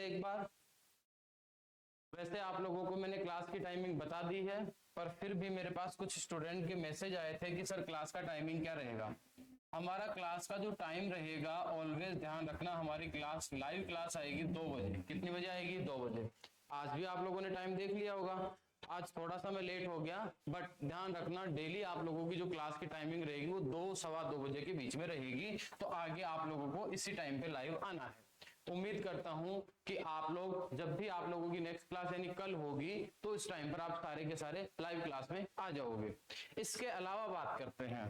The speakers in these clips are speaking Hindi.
एक बार। वैसे आप लोगों को मैंने क्लास की टाइमिंग बता दी है, पर फिर भी मेरे पास कुछ स्टूडेंट के मैसेज आए थे कि सर क्लास का टाइमिंग क्या रहेगा। हमारा क्लास का जो टाइम रहेगा, ऑलवेज ध्यान रखना, हमारी क्लास लाइव क्लास आएगी 2 बजे। कितनी बजे आएगी? 2 बजे। आज भी आप लोगों ने टाइम देख लिया होगा, आज थोड़ा सा मैं लेट हो गया, बट ध्यान रखना डेली आप लोगों की जो क्लास की टाइमिंग रहेगी वो 2 सवा 2 बजे के बीच में रहेगी। तो आगे आप लोगों को इसी टाइम पे लाइव आना है। उम्मीद करता हूं कि आप लोग जब भी आप लोगों की नेक्स्ट क्लास यानी कल होगी तो इस टाइम पर आप सारे के सारे लाइव क्लास में आ जाओगे। इसके अलावा बात करते हैं,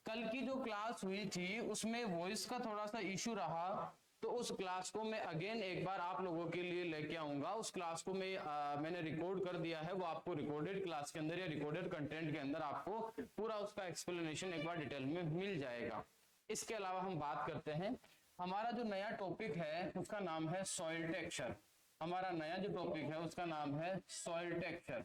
कल की जो क्लास हुई थी उसमें वॉइस का थोड़ा सा इशू रहा, तो उस क्लास को मैं अगेन एक बार आप लोगों के लिए लेके आऊंगा। उस क्लास को मैंने रिकॉर्ड कर दिया है, वो आपको रिकॉर्डेड क्लास के अंदर या रिकॉर्डेड कंटेंट के अंदर आपको पूरा उसका एक्सप्लेनेशन एक बार डिटेल में मिल जाएगा। इसके अलावा हम बात करते हैं, हमारा जो नया टॉपिक है उसका नाम है सॉइल टेक्सचर। हमारा नया जो टॉपिक है उसका नाम है सॉइल टेक्सचर।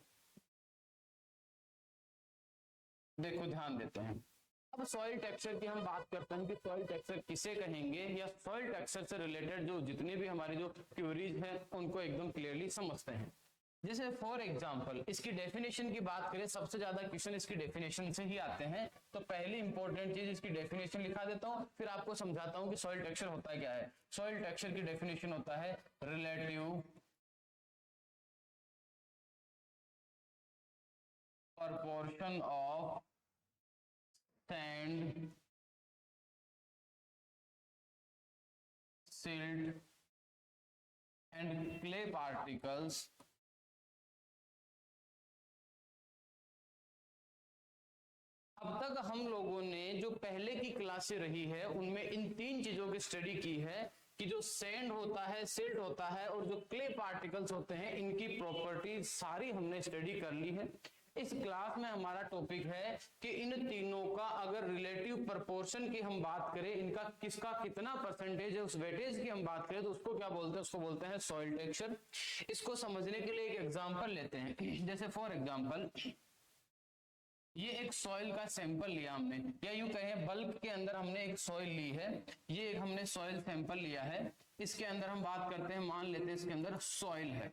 देखो ध्यान देते हैं, अब सॉइल टेक्सचर की हम बात करते हैं कि सॉइल टेक्सचर किसे कहेंगे, या सॉइल टेक्सचर से रिलेटेड जो जितनी भी हमारी जो क्वेरीज हैं उनको एकदम क्लियरली समझते हैं। जैसे फॉर एग्जांपल इसकी डेफिनेशन की बात करें, सबसे ज्यादा क्वेश्चन इसकी डेफिनेशन से ही आते हैं। तो पहली इंपॉर्टेंट चीज इसकी डेफिनेशन लिखा देता हूं, फिर आपको समझाता हूं कि सॉइल टेक्सचर होता क्या है। सॉइल टेक्सचर की डेफिनेशन होता है relative proportion of sand, silt and clay particles अब तक हम लोगों ने जो पहले की क्लासें रही है उनमें इन 3 चीजों की स्टडी की है कि जो सैंड होता है, सिल्ट होता है और जो क्ले पार्टिकल्स होते हैं, इनकी प्रॉपर्टीज सारी हमने स्टडी कर ली है। इस क्लास में हमारा टॉपिक है कि इन तीनों का अगर रिलेटिव प्रोपोर्शन की हम बात करें, इनका किसका कितना परसेंटेज है, उस वेटेज की हम बात करें तो उसको क्या बोलते हैं? उसको बोलते हैं सॉइल टेक्सचर। इसको समझने के लिए एक एग्जांपल लेते हैं। जैसे फॉर एग्जांपल ये एक सॉइल का सैंपल लिया हमने, या यूं कहें बल्क के अंदर हमने एक सॉइल ली है। ये एक हमने सॉइल सैंपल लिया है, इसके अंदर हम बात करते हैं, मान लेते हैं इसके अंदर सॉइल है।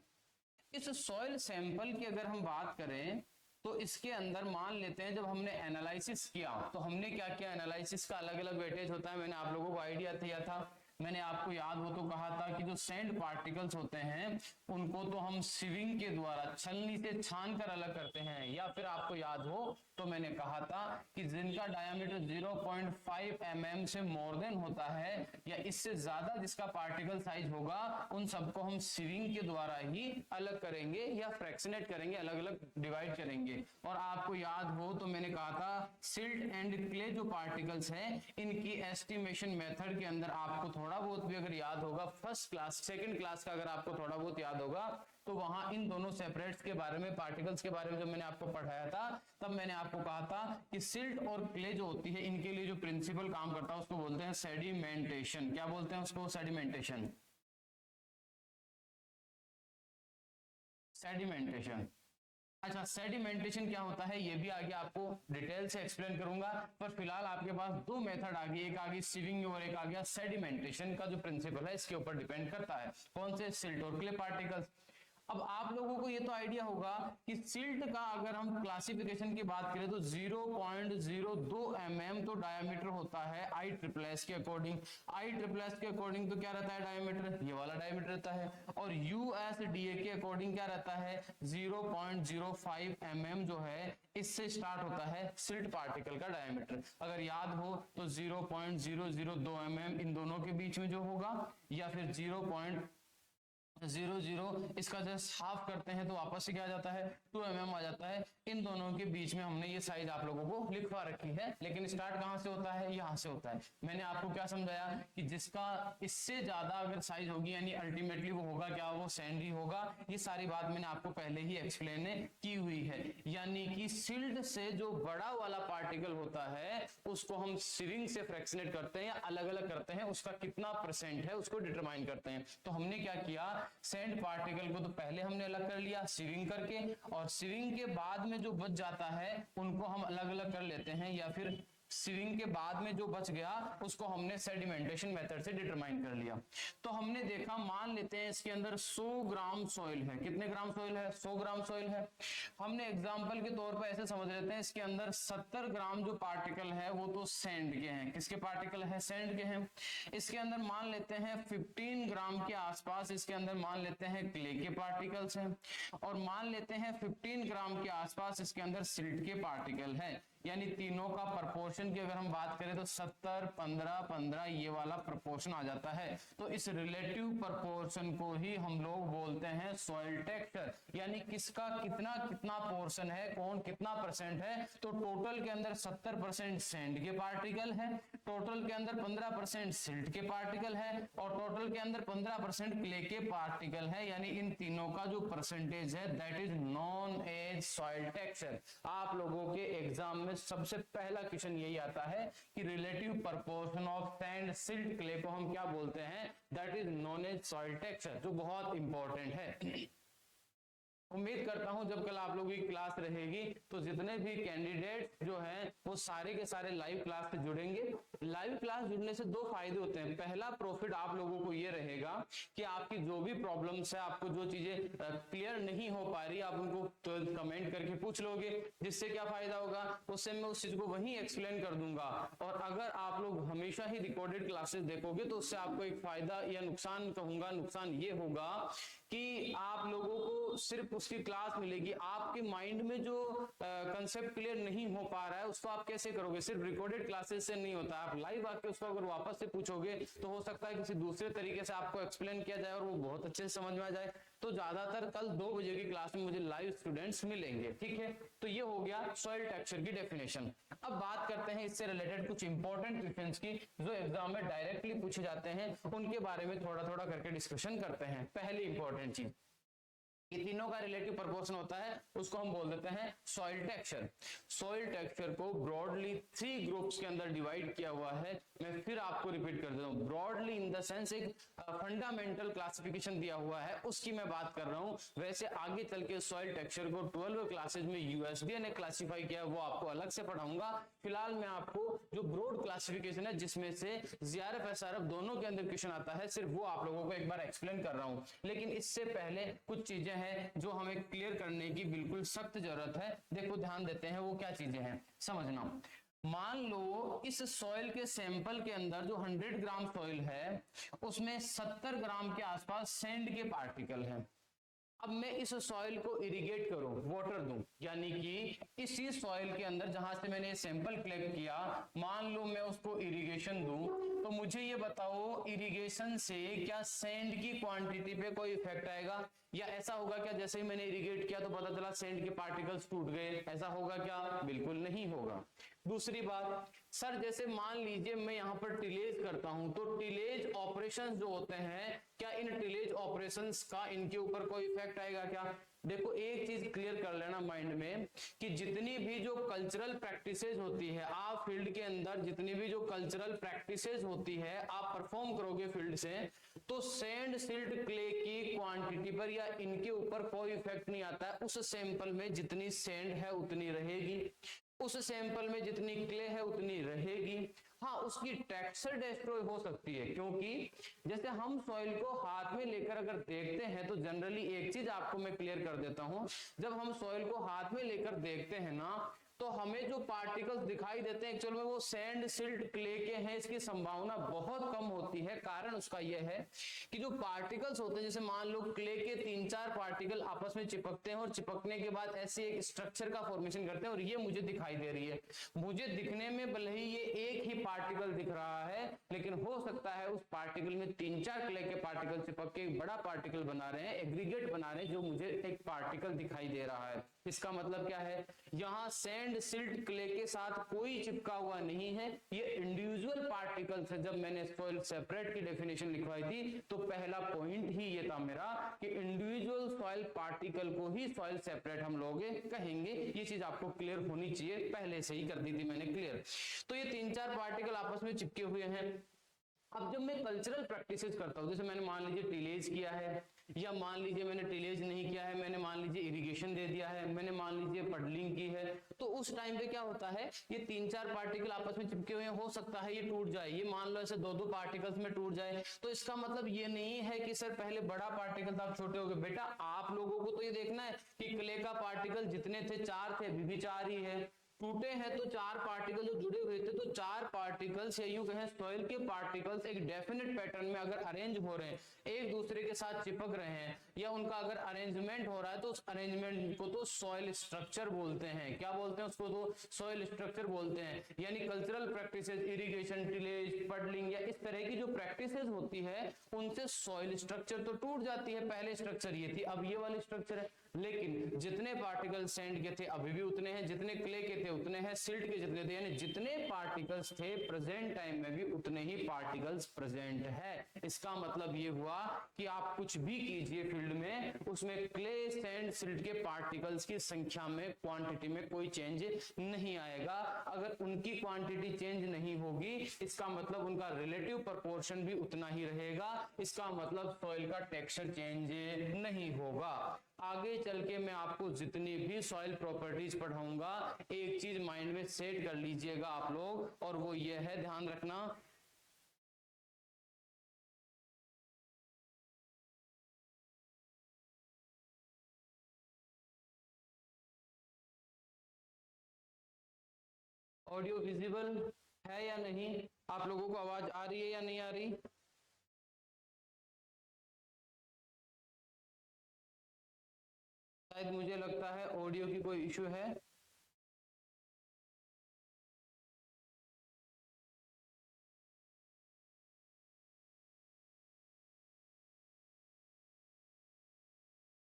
इस सॉइल सैंपल की अगर हम बात करें तो इसके अंदर मान लेते हैं जब हमने एनालिसिस किया तो हमने क्या किया, एनालिसिस का अलग अलग वेटेज होता है, मैंने आप लोगों को आइडिया दिया था। मैंने आपको याद हो तो कहा था कि जो सैंड पार्टिकल्स होते हैं उनको तो हम सिविंग के द्वारा छलनी से छान कर अलग करते हैं, या फिर आपको याद हो तो मैंने कहा था कि जिनका डायमीटर 0.5 mm से मोर देन होता है या इससे ज्यादा जिसका पार्टिकल साइज होगा, उन सबको हम सिविंग के द्वारा ही अलग करेंगे या फ्रैक्शनेट करेंगे, अलग अलग डिवाइड करेंगे। और आपको याद हो तो मैंने कहा था सिल्ट एंड क्ले जो पार्टिकल्स हैं इनकी एस्टिमेशन मेथड के अंदर आपको थोड़ा बहुत भी अगर याद होगा, फर्स्ट क्लास सेकंड क्लास का अगर आपको थोड़ा बहुत याद होगा तो वहां इन दोनों सेपरेट्स के बारे में, पार्टिकल्स के बारे में जब मैंने आपको पढ़ाया था तब मैंने आपको कहा था कि सिल्ट और क्ले जो होती है इनके लिए जो प्रिंसिपल काम करता है उसको बोलते हैं सेडिमेंटेशन। क्या बोलते हैं उसको? सेडिमेंटेशन। सेडिमेंटेशन। अच्छा, सेडिमेंटेशन क्या होता है ये भी आगे आपको डिटेल से एक्सप्लेन करूंगा, पर फिलहाल आपके पास 2 मेथड आ गई, एक आ गई सिविंग और एक आ गया सेडिमेंटेशन। का जो प्रिंसिपल है इसके ऊपर डिपेंड करता है, कौन से? सिल्ट और क्ले पार्टिकल्स। अब आप लोगों को ये तो आइडिया होगा कि सिल्ट का अगर हम क्लासिफिकेशन की बात करें तो 0.02 mm तो डायमीटर होता है ISSS के अकॉर्डिंग। ISSS के अकॉर्डिंग तो क्या रहता है डायमीटर? ये वाला डायमीटर रहता है। और USDA के अकॉर्डिंग क्या रहता है? 0.05 mm जो है इससे स्टार्ट होता है सिल्ट पार्टिकल का डायमीटर। अगर याद हो तो 0.002 mm इन दोनों के बीच में जो होगा, या फिर 0.00 इसका जस्ट हाफ करते हैं तो वापस से क्या आ जाता है? 2 mm आ जाता है। इन दोनों के बीच में हमने ये साइज आप लोगों को लिखवा रखी है, लेकिन स्टार्ट कहां से होता है? यहां से होता है। मैंने आपको क्या समझाया कि जिसका इससे ज्यादा अगर साइज होगी यानी अल्टीमेटली वो होगा क्या? वो सैंडी होगा। ये सारी बात मैंने आपको पहले ही एक्सप्लेन की हुई है। यानी कि सिल्ट से जो बड़ा वाला पार्टिकल होता है उसको हम सिविंग से फ्रैक्शनेट करते हैं या अलग अलग करते हैं, उसका कितना परसेंट है उसको डिटरमाइन करते हैं। तो हमने क्या किया, सैंड पार्टिकल को तो पहले हमने अलग कर लिया सिविंग करके, और सिविंग के बाद में जो बच जाता है उनको हम अलग अलग कर लेते हैं, या फिर सीविंग के बाद में जो बच गया उसको हमने सेडिमेंटेशन मेथड से डिटरमाइन कर लिया। तो हमने देखा, मान लेते हैं इसके अंदर 100 ग्राम सॉइल है। कितने ग्राम सॉइल है? 100 ग्राम सॉइल है। हमने एग्जांपल के तौर पर ऐसे समझ लेते हैं, इसके अंदर 70 ग्राम जो पार्टिकल है वो तो सैंड के हैं। किसके पार्टिकल है? सैंड के हैं। इसके अंदर मान लेते हैं 15 ग्राम के आसपास इसके अंदर मान लेते हैं क्ले के पार्टिकल्स हैं, और मान लेते हैं 15 ग्राम के आसपास इसके अंदर सिल्ट के पार्टिकल है। यानी तीनों का प्रोपोर्शन की अगर हम बात करें तो 70 15 15 ये वाला प्रोपोर्शन आ जाता है। तो इस रिलेटिव प्रोपोर्शन को ही हम लोग बोलते हैं सॉइल टेक्सचर, यानी किसका कितना कितना पोर्शन है, कौन कितना परसेंट है। तो टोटल के अंदर 70% सैंड के पार्टिकल है, टोटल के अंदर 15% सिल्ट के पार्टिकल है, और टोटल के अंदर 15% क्ले के पार्टिकल है। यानी इन तीनों का जो परसेंटेज है that is known as soil texture. आप लोगों के एग्जाम में सबसे पहला क्वेश्चन यही आता है कि relative proportion of sand silt clay को हम क्या बोलते हैं? That is known as soil texture, जो बहुत इंपॉर्टेंट है। उम्मीद करता हूं जब कल आप लोगों की क्लास रहेगी तो जितने भी कैंडिडेट जो हैं वो सारे के सारे लाइव क्लास से जुड़ेंगे। लाइव क्लास जुड़ने से दो फायदे होते हैं। पहला प्रॉफिट आप लोगों को ये रहेगा कि आपकी जो भी प्रॉब्लम्स है, आपको जो चीजें क्लियर नहीं हो पा रही, आप उनको तो कमेंट करके पूछ लोगे, जिससे क्या फायदा होगा, उससे मैं उस चीज को वहीं एक्सप्लेन कर दूंगा। और अगर आप लोग हमेशा ही रिकॉर्डेड क्लासेस देखोगे तो उससे आपको एक फायदा या नुकसान कहूंगा, नुकसान ये होगा कि आप लोगों को सिर्फ उसकी क्लास मिलेगी, आपके माइंड में जो कंसेप्ट क्लियर नहीं हो पा रहा है उसको आप कैसे करोगे? सिर्फ रिकॉर्डेड क्लासेस से नहीं होता। आप लाइव आके उसको अगर वापस से पूछोगे तो हो सकता है किसी दूसरे तरीके से आपको एक्सप्लेन किया जाए और वो बहुत अच्छे से समझ में आ जाए। तो ज्यादातर कल 2 बजे की क्लास में मुझे लाइव स्टूडेंट्स मिलेंगे, ठीक है। तो ये हो गया सॉइल टेक्सचर की डेफिनेशन। अब बात करते हैं इससे रिलेटेड कुछ इंपॉर्टेंट क्वेश्चंस की जो एग्जाम में डायरेक्टली पूछे जाते हैं, उनके बारे में थोड़ा थोड़ा करके डिस्कशन करते हैं। पहली इंपॉर्टेंट चीज, ये तीनों का रिलेटिव प्रोपोर्शन होता है, उसको हम बोल देते हैं सॉइल टेक्सचर। सॉइल टेक्सचर को ब्रॉडली 3 ग्रुप्स के अंदर डिवाइड किया हुआ है। मैं फिर आपको रिपीट कर देता हूं, ब्रॉडली इन द सेंस एक फंडामेंटल क्लासिफिकेशन दिया हुआ है, उसकी मैं बात कर रहा हूं। वैसे आगे चल के सॉइल टेक्सचर को 12 क्लासेज में यूएसडीए ने क्लासिफाई किया, वो आपको अलग से पढ़ाऊंगा। फिलहाल मैं आपको जो ब्रॉड क्लासिफिकेशन है जिसमें से जीआरएफ एसआरएफ दोनों के अंदर क्वेश्चन आता है, सिर्फ वो आप लोगों को एक बार एक्सप्लेन कर रहा हूं। लेकिन इससे पहले कुछ चीजें हैं जो हमें क्लियर करने की बिल्कुल सख्त जरूरत है। देखो ध्यान देते हैं वो क्या चीजें हैं, समझना। मान लो इस सॉइल के सैंपल के अंदर जो 100 ग्राम सॉइल है उसमें 70 ग्राम के आसपास सैंड के पार्टिकल हैं। अब मैं इस सॉइल को इरिगेट करूं, वाटर दूं, यानी कि इसी सॉइल के अंदर जहां से मैंने सैंपल कलेक्ट किया, मान लो मैं उसको इरिगेशन दूं, तो मुझे ये बताओ इरिगेशन से क्या सैंड की क्वांटिटी पे कोई इफेक्ट आएगा? या ऐसा होगा क्या जैसे ही मैंने इरिगेट किया तो पता चला सैंड के पार्टिकल्स टूट गए? ऐसा होगा क्या? बिल्कुल नहीं होगा। दूसरी बात, सर जैसे मान लीजिए मैं यहाँ पर टिलेज करता हूं, तो टिलेज ऑपरेशंस जो होते हैं, क्या इन टिलेज ऑपरेशंस का इनके ऊपर कोई इफेक्ट आएगा क्या? देखो एक चीज क्लियर कर लेना माइंड में कि जितनी भी जो कल्चरल प्रैक्टिसेस होती है, आप फील्ड के अंदर जितनी भी जो कल्चरल प्रैक्टिसेस होती है आप परफॉर्म करोगे फील्ड से, तो सैंड सिल्ट क्ले की क्वांटिटी पर या इनके ऊपर कोई इफेक्ट नहीं आता है। उस सैंपल में जितनी सैंड है उतनी रहेगी, उस सैंपल में जितनी क्ले है उतनी रहेगी। हाँ, उसकी टेक्सचर डिस्ट्रॉय हो सकती है, क्योंकि जैसे हम सॉइल को हाथ में लेकर अगर देखते हैं तो जनरली एक चीज आपको मैं क्लियर कर देता हूं, जब हम सॉइल को हाथ में लेकर देखते हैं ना तो हमें जो पार्टिकल्स दिखाई देते हैं एक्चुअल में वो सैंड सिल्ट क्ले के हैं। इसकी संभावना बहुत कम होती है। कारण उसका यह है कि जो पार्टिकल्स होते हैं, जैसे मान लो क्ले के 3-4 पार्टिकल आपस में चिपकते हैं और चिपकने के बाद ऐसे एक स्ट्रक्चर का फॉर्मेशन करते हैं, और ये मुझे दिखाई दे रही है। मुझे दिखने में भले ही ये एक ही पार्टिकल दिख रहा है, लेकिन हो सकता है उस पार्टिकल में 3-4 क्ले के पार्टिकल चिपक के एक बड़ा पार्टिकल बना रहे हैं, एग्रीगेट बना रहे हैं, जो मुझे एक पार्टिकल दिखाई दे रहा है। इसका मतलब क्या है, यहाँ सैंड सिल्ट क्ले के साथ कोई चिपका हुआ नहीं है, ये इंडिविजुअल पार्टिकल्स है। जब मैंने सॉइल सेपरेट की डेफिनेशन लिखवाई थी तो पहला पॉइंट ही ये था मेरा कि इंडिविजुअल सॉइल पार्टिकल को ही सॉइल सेपरेट हम लोग कहेंगे। ये चीज आपको क्लियर होनी चाहिए, पहले से ही कर दी थी मैंने क्लियर। तो ये 3-4 पार्टिकल आपस में चिपके हुए हैं। अब जब मैं कल्चरल प्रैक्टिसेस करता हूं, जैसे मैंने मान लीजिए टिलेज किया है, या मान लीजिए मैंने टिलेज नहीं किया है, मैंने मान लीजिए इरिगेशन दे दिया है, मैंने मान लीजिए पडलिंग की है, तो उस टाइम पे क्या होता है, ये 3-4 पार्टिकल आपस में चिपके हुए हो सकता है ये टूट जाए, ये मान लो ऐसे 2-2 पार्टिकल्स में टूट जाए। तो इसका मतलब ये नहीं है कि सर पहले बड़ा पार्टिकल था आप छोटे हो गए। बेटा आप लोगों को तो ये देखना है कि क्ले का पार्टिकल जितने थे 4 थे, अभी भी 4 ही है। टूटे हैं तो 4 पार्टिकल जो जुड़े हुए थे, तो 4 पार्टिकल्स या यूं कहें सॉइल के पार्टिकल्स एक डेफिनेट पैटर्न में अगर अरेंज हो रहे हैं, एक दूसरे के साथ चिपक रहे हैं, या उनका अगर अरेंजमेंट हो रहा है, तो उस अरेंजमेंट को तो सॉइल स्ट्रक्चर बोलते हैं। क्या बोलते हैं उसको? तो सॉइल स्ट्रक्चर बोलते हैं। यानी cultural practices, irrigation, tillage, puddling या इस तरह की जो प्रैक्टिसेस होती है, उनसे सॉइल स्ट्रक्चर तो टूट जाती है। पहले स्ट्रक्चर ये थी, अब ये वाली स्ट्रक्चर है। लेकिन जितने पार्टिकल सैंड के थे अभी भी उतने हैं, जितने क्ले के थे उतने हैं, सिल्ट के जितने थे, यानी जितने पार्टिकल्स थे प्रेजेंट टाइम में भी उतने ही पार्टिकल्स प्रेजेंट है। इसका मतलब ये हुआ कि आप कुछ भी कीजिए फील्ड में, उसमें क्ले, सैंड, सिल्ट के पार्टिकल्स की संख्या में, क्वांटिटी में कोई चेंज नहीं आएगा। अगर उनकी क्वांटिटी चेंज नहीं होगी, इसका मतलब उनका रिलेटिव प्रोपोर्शन भी उतना ही रहेगा। इसका मतलब सॉइल का टेक्सचर चेंज नहीं होगा। आगे चल के मैं आपको जितनी भी सॉइल प्रॉपर्टीज पढ़ाऊंगा, एक चीज माइंड में सेट कर लीजिएगा आप लोग, और वो ये है, ध्यान रखना, ऑडियो विजिबल है या नहीं? आप लोगों को आवाज आ रही है या नहीं आ रही? शायद मुझे लगता है ऑडियो की कोई इशू है।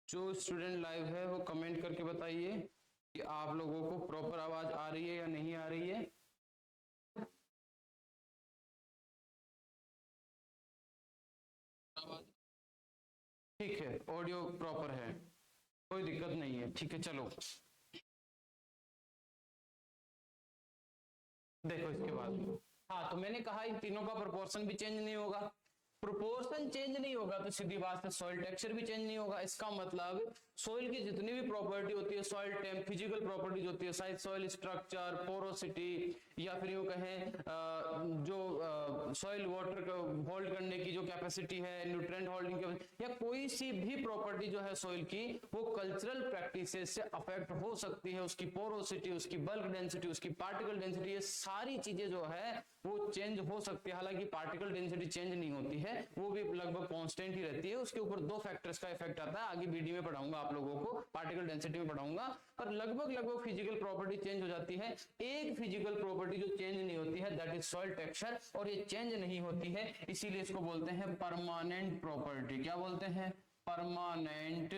जो स्टूडेंट लाइव है वो कमेंट करके बताइए कि आप लोगों को प्रॉपर आवाज आ रही है या नहीं आ रही है। ठीक है, ऑडियो प्रॉपर है, कोई दिक्कत नहीं है। ठीक है, चलो देखो इसके बाद, हाँ तो मैंने कहा इन तीनों का प्रोपोर्शन भी चेंज नहीं होगा। प्रोपोर्शन चेंज नहीं होगा तो सीधी बात है सॉइल टेक्सचर भी चेंज नहीं होगा। इसका मतलब सॉइल की जितनी भी प्रॉपर्टी होती है, सॉइल टेम्प, फिजिकल प्रॉपर्टीज होती है, शायद सॉइल स्ट्रक्चर, पोरोसिटी, या फिर यूं कहें जो सॉइल वाटर को होल्ड करने की जो कैपेसिटी है, न्यूट्रिएंट होल्डिंग, या कोई सी भी प्रॉपर्टी जो है सॉइल की, वो कल्चरल प्रैक्टिसेस से अफेक्ट हो सकती है। उसकी पोरोसिटी, उसकी बल्क डेंसिटी, उसकी पार्टिकल डेंसिटी, ये सारी चीजें जो है वो चेंज हो सकती है। हालांकि पार्टिकल डेंसिटी चेंज नहीं होती है, वो भी लगभग कांस्टेंट ही रहती है। उसके ऊपर 2 फैक्टर्स का इफेक्ट आता है, आगे बीडी में पढ़ाऊंगा आप लोगों को, पार्टिकल डेंसिटी में पढ़ाऊंगा। पर लगभग फिजिकल प्रॉपर्टी चेंज हो जाती है। एक फिजिकल प्रॉपर्टी जो चेंज नहीं होती है, दैट इज सॉइल टेक्सचर, और ये चेंज नहीं होती है, इसीलिए इसको बोलते हैं परमानेंट प्रॉपर्टी। क्या बोलते हैं? परमानेंट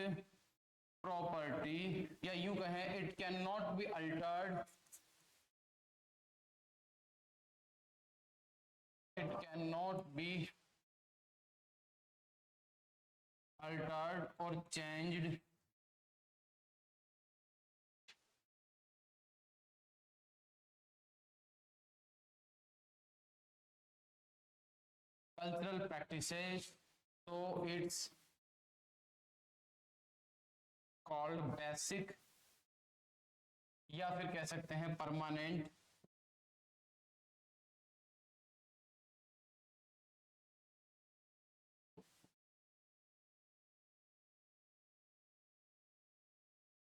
प्रॉपर्टी, या यूं कहें it can not be altered, it cannot be altered or changed cultural practices, so it's called basic, या फिर कह सकते हैं परमानेंट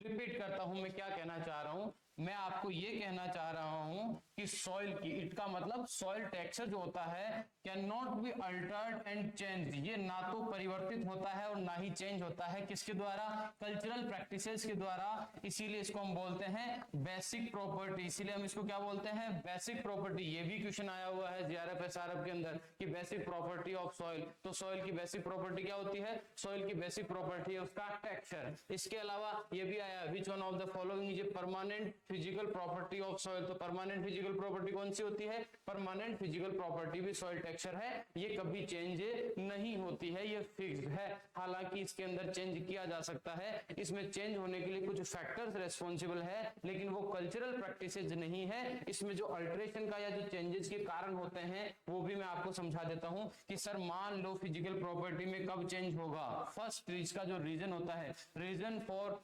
रिपीट करता हूं मैं क्या कहना चाह रहा हूं। मैं आपको ये कहना चाह रहा हूं कि सॉइल की, इट का मतलब सॉइल टेक्सचर जो होता है, can not be altered and change, ये ना तो परिवर्तित होता है और ना ही चेंज होता है। किसके द्वारा? कल्चरल प्रैक्टिसेस के द्वारा। इसीलिए इसको हम बोलते हैं बेसिक प्रॉपर्टी। इसीलिए हम इसको क्या बोलते हैं? Basic property. ये भी क्वेश्चन आया हुआ है जीआरएफ एसआरएफ के अंदर कि बेसिक प्रॉपर्टी ऑफ सॉइल, तो सॉइल की बेसिक प्रॉपर्टी क्या होती है? सॉइल की बेसिक प्रॉपर्टी है उसका टेक्सचर। इसके अलावा ये भी आया, which one of the following is a permanent physical property of soil. तो परमानेंट फिजिकल प्रॉपर्टी कौन सी होती है? परमानेंट फिजिकल प्रॉपर्टी भी सॉइल टेक्सचर है, ये कभी चेंज नहीं होती है, ये फिक्स्ड है। हालांकि इसके अंदर चेंज किया जा सकता है, इसमें चेंज होने के लिए कुछ फैक्टर्स रेस्पॉन्सिबल है, लेकिन वो कल्चरल प्रैक्टिसेस नहीं है। इसमें जो अल्टरेशन का या जो चेंजेस के कारण होते हैं वो भी मैं आपको समझा देता हूं कि सर मान लो फिजिकल प्रॉपर्टी में कब चेंज होगा। फर्स्ट इसका जो रीजन होता है, reason for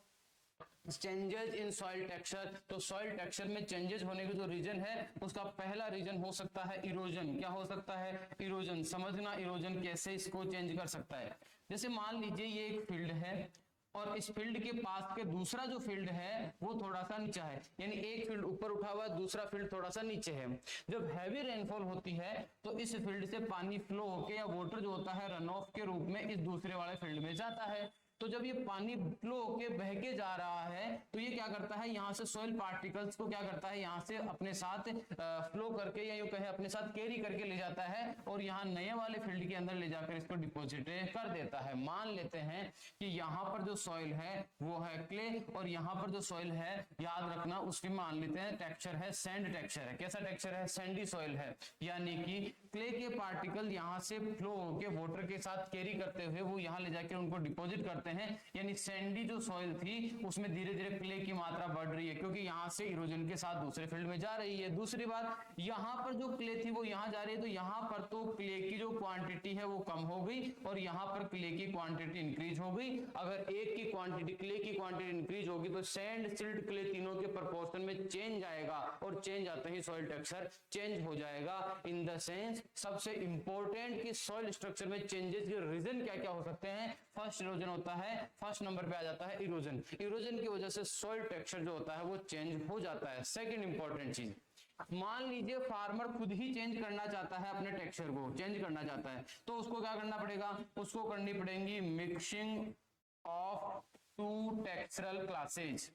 changes in soil texture, तो सॉइल टेक्सचर में चेंजेस होने का जो रीजन है उसका पहला रीजन हो सकता है इरोजन। क्या हो सकता है? इरोजन। समझना इरोजन कैसे इसको चेंज कर सकता है। जैसे मान लीजिए ये एक फील्ड है और इस फील्ड के पास के दूसरा जो फील्ड है वो थोड़ा सा नीचा है, यानी एक फील्ड ऊपर उठा हुआ है, दूसरा फील्ड थोड़ा सा नीचे है। जब हैवी रेनफॉल होती है तो इस फील्ड से पानी फ्लो होके या वाटर जो होता है रन ऑफ के रूप में इस दूसरे वाले फील्ड में जाता है। तो जब ये पानी फ्लो होके बह के जा रहा है तो ये क्या करता है, यहाँ से सॉइल पार्टिकल्स को क्या करता है, यहाँ से अपने साथ फ्लो करके या यूं कहे अपने साथ कैरी करके ले जाता है और यहाँ नए वाले फील्ड के अंदर ले जाकर इसको डिपॉजिट कर देता है। मान लेते हैं कि यहाँ पर जो सॉइल है वो है क्ले और यहाँ पर जो सॉइल है याद रखना उसकी मान लेते हैं टेक्सचर है सैंड टेक्सचर है। कैसा टेक्सचर है? सैंडी सॉइल है, यानी कि क्ले के पार्टिकल यहाँ से फ्लो होके वाटर के साथ कैरी करते हुए वो यहाँ ले जाकर उनको डिपॉजिट करते हैं। यानी सैंडी जो सॉइल थी उसमें धीरे धीरे क्ले की मात्रा बढ़ रही है क्योंकि यहाँ से इरोजन के साथ दूसरे फील्ड में जा रही है। दूसरी बात, यहाँ पर जो क्ले थी वो यहाँ जा रही है, तो यहाँ पर तो क्ले की जो क्वांटिटी है वो कम हो गई और यहाँ पर क्ले की क्वांटिटी इंक्रीज हो गई। अगर एक की क्वांटिटी क्ले की क्वांटिटी इंक्रीज होगी तो सैंड सिल्ट क्ले तीनों के प्रोपोर्शन में चेंज आएगा और चेंज आते ही सॉइल टेक्सचर चेंज हो जाएगा। इन द सेंस सबसे इंपॉर्टेंट कि सॉइल स्ट्रक्चर में चेंजेस के रीजन क्या क्या हो सकते हैं। फर्स्ट इरोजन होता है, फर्स्ट नंबर पे आ जाता है इरोजन। इरोजन की वजह से सॉइल टेक्सचर जो होता है वो चेंज हो जाता है। सेकंड इंपॉर्टेंट चीज, मान लीजिए फार्मर खुद ही चेंज करना चाहता है, अपने टेक्सचर को चेंज करना चाहता है, तो उसको क्या करना पड़ेगा? उसको करनी पड़ेगी mixing of two textural classes.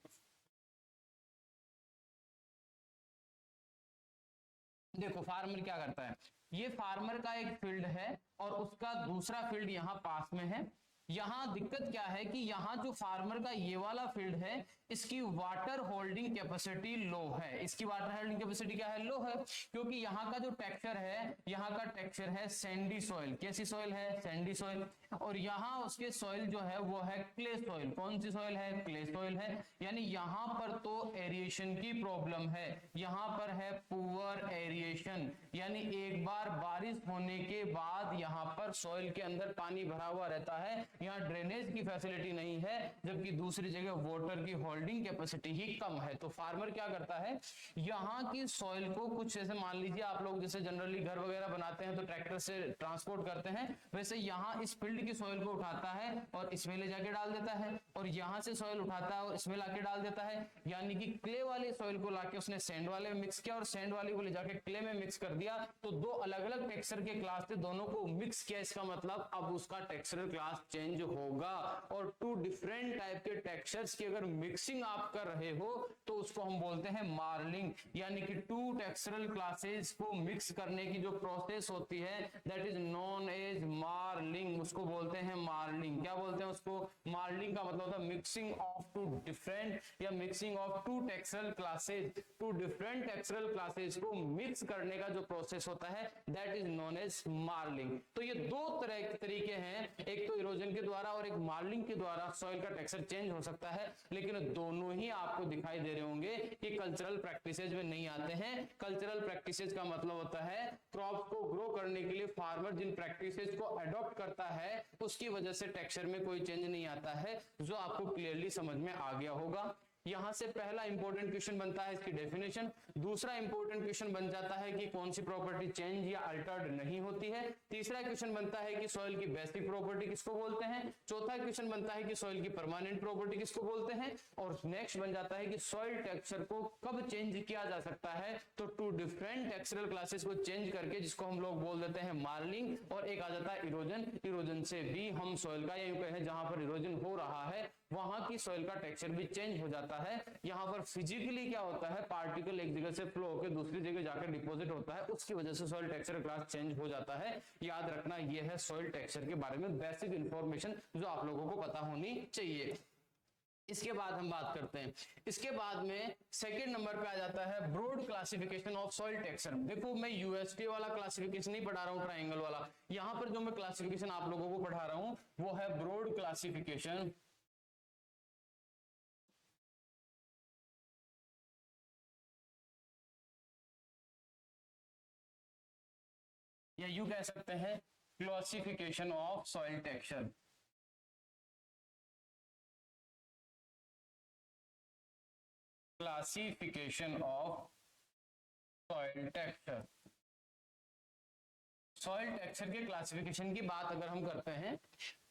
देखो फार्मर क्या करता है, ये फार्मर का एक फील्ड है और उसका दूसरा फील्ड यहाँ पास में है। यहाँ दिक्कत क्या है कि यहाँ जो फार्मर का ये वाला फील्ड है इसकी वाटर होल्डिंग कैपेसिटी लो है। इसकी वाटर होल्डिंग कैपेसिटी क्या है? लो है, क्योंकि यहाँ का जो टेक्सचर है, यहाँ का टेक्सचर है सैंडी सॉइल। कैसी सॉइल है? Sandy soil. और यहाँ उसके सॉइल जो है वो है क्ले सॉइल। कौन सी सॉइल है? क्ले सॉइल है। यानी यहाँ पर तो एरिएशन की प्रॉब्लम है, यहाँ पर है पुअर एरिएशन, यानी एक बार बारिश होने के बाद यहाँ पर सॉइल के अंदर पानी भरा हुआ रहता है, यहाँ ड्रेनेज की फैसिलिटी नहीं है, जबकि दूसरी जगह वाटर की होल्डिंग कैपेसिटी ही कम है। तो फार्मर क्या करता है, यहाँ की सॉइल को कुछ जैसे मान लीजिए आप लोग जैसे जनरली घर वगैरह बनाते हैं तो ट्रैक्टर से ट्रांसपोर्ट करते हैं, वैसे यहाँ इस फील्ड की सॉइल को उठाता है और इसमें ले जाके डाल देता है और यहाँ से सॉइल उठाता है और इसमें लाके डाल देता है। यानी कि क्ले वाले सॉइल को लाके उसने सैंड वाले में मिक्स किया और सैंड वाले को ले जाके क्ले में मिक्स कर दिया। तो दो अलग अलग टेक्सचर के क्लास थे, दोनों को मिक्स किया, इसका मतलब अब उसका टेक्सचरल क्लास चेंज होगा। और टू डिफरेंट टाइप के टेक्सचर्स की अगर मिक्सिंग आप कर रहे हो तो उसको हम बोलते हैं मार्लिंग। यानी कि टू टेक्सचरल क्लासेस को मिक्स करने की जो प्रोसेस होती है that is known as marling, उसको बोलते हैं मार्लिंग। क्या बोलते हैं उसको? मार्लिंग का मतलब होता है मिक्सिंग ऑफ टू डिफरेंट या mixing of two textural classes, two different textural classes को मिक्स करने का जो प्रोसेस होता है that is known as marling. तो ये दो तरह के तरीके हैं, एक तो इरोजन के द्वारा और एक मार्लिंग के द्वारा सॉइल का टेक्सचर चेंज हो सकता है, लेकिन दोनों ही आपको दिखाई दे रहे होंगे कि कल्चरल प्रैक्टिसेज में नहीं आते हैं। कल्चरल प्रैक्टिसेज का मतलब होता है क्रॉप को ग्रो करने के लिए फार्मर जिन प्रैक्टिसेज को अडॉप्ट करता है उसकी वजह से टेक्सचर में कोई चेंज नहीं आता है, जो आपको क्लियरली समझ में आ गया होगा। यहां से पहला इंपॉर्टेंट क्वेश्चन बनता है इसकी डेफिनेशन। दूसरा इंपॉर्टेंट क्वेश्चन बन जाता है कि कौन सी प्रॉपर्टी चेंज या अल्टर्ड नहीं होती है। तीसरा क्वेश्चन बनता है कि सॉइल की बेसिक प्रॉपर्टी किसको बोलते हैं। चौथा क्वेश्चन बनता है कि सॉइल की परमानेंट प्रॉपर्टी किसको बोलते हैं। और नेक्स्ट बन जाता है कि सॉइल टेक्सचर को कब चेंज किया जा सकता है। तो टू डिफरेंट टेक्सचरल क्लासेस को चेंज करके, जिसको हम लोग बोल देते हैं मार्लिंग, और एक आ जाता है इरोजन। इरोजन से भी हम सॉइल का यूं कहें जहां पर इरोजन हो रहा है वहां की सॉइल का टेक्सचर भी चेंज हो जाता है। यहाँ पर फिजिकली क्या होता है, पार्टिकल एक जगह से फ्लो होकर दूसरी जगह जाकर डिपॉजिट होता है, उसकी वजह से सॉइल टेक्सचर क्लास चेंज हो जाता है। याद रखना, यह है सॉइल टेक्सचर के बारे में बेसिक इंफॉर्मेशन जो आप लोगों को पता होनी चाहिए। इसके बाद हम बात करते हैं, इसके बाद में सेकंड नंबर पे आ जाता है broad classification of soil texture. देखो मैं यूएसटी वाला क्लासिफिकेशन नहीं पढ़ा रहा हूं, ट्रायंगल वाला, यहां पर जो मैं क्लासिफिकेशन आप लोगों को पढ़ा रहा हूं वो है ब्रॉड क्लासिफिकेशन या यूं कह सकते हैं classification of soil texture. Classification of soil texture, soil texture के क्लासिफिकेशन की बात अगर हम करते हैं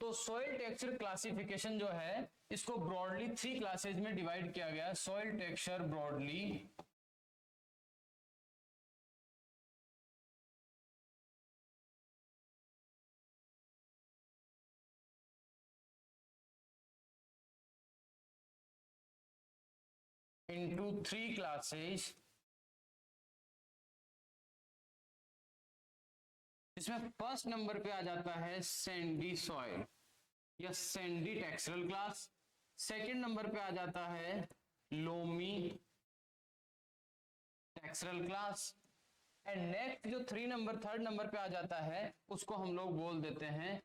तो सॉइल टेक्सचर क्लासिफिकेशन जो है इसको ब्रॉडली 3 क्लासेज में डिवाइड किया गया है। Soil texture broadly into 3 classes, इसमें फर्स्ट नंबर पे आ जाता है सैंडी सॉइल या Sandy textural class. Second number पे आ जाता है loamy textural class. And next जो थर्ड नंबर पे आ जाता है उसको हम लोग बोल देते हैं,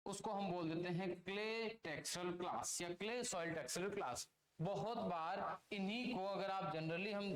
उसको हम बोल देते हैं क्ले टेक्सचरल क्लास या क्ले सॉइल टेक्सचरल क्लास। बहुत बार इन्हीं को अगर आप जनरली हम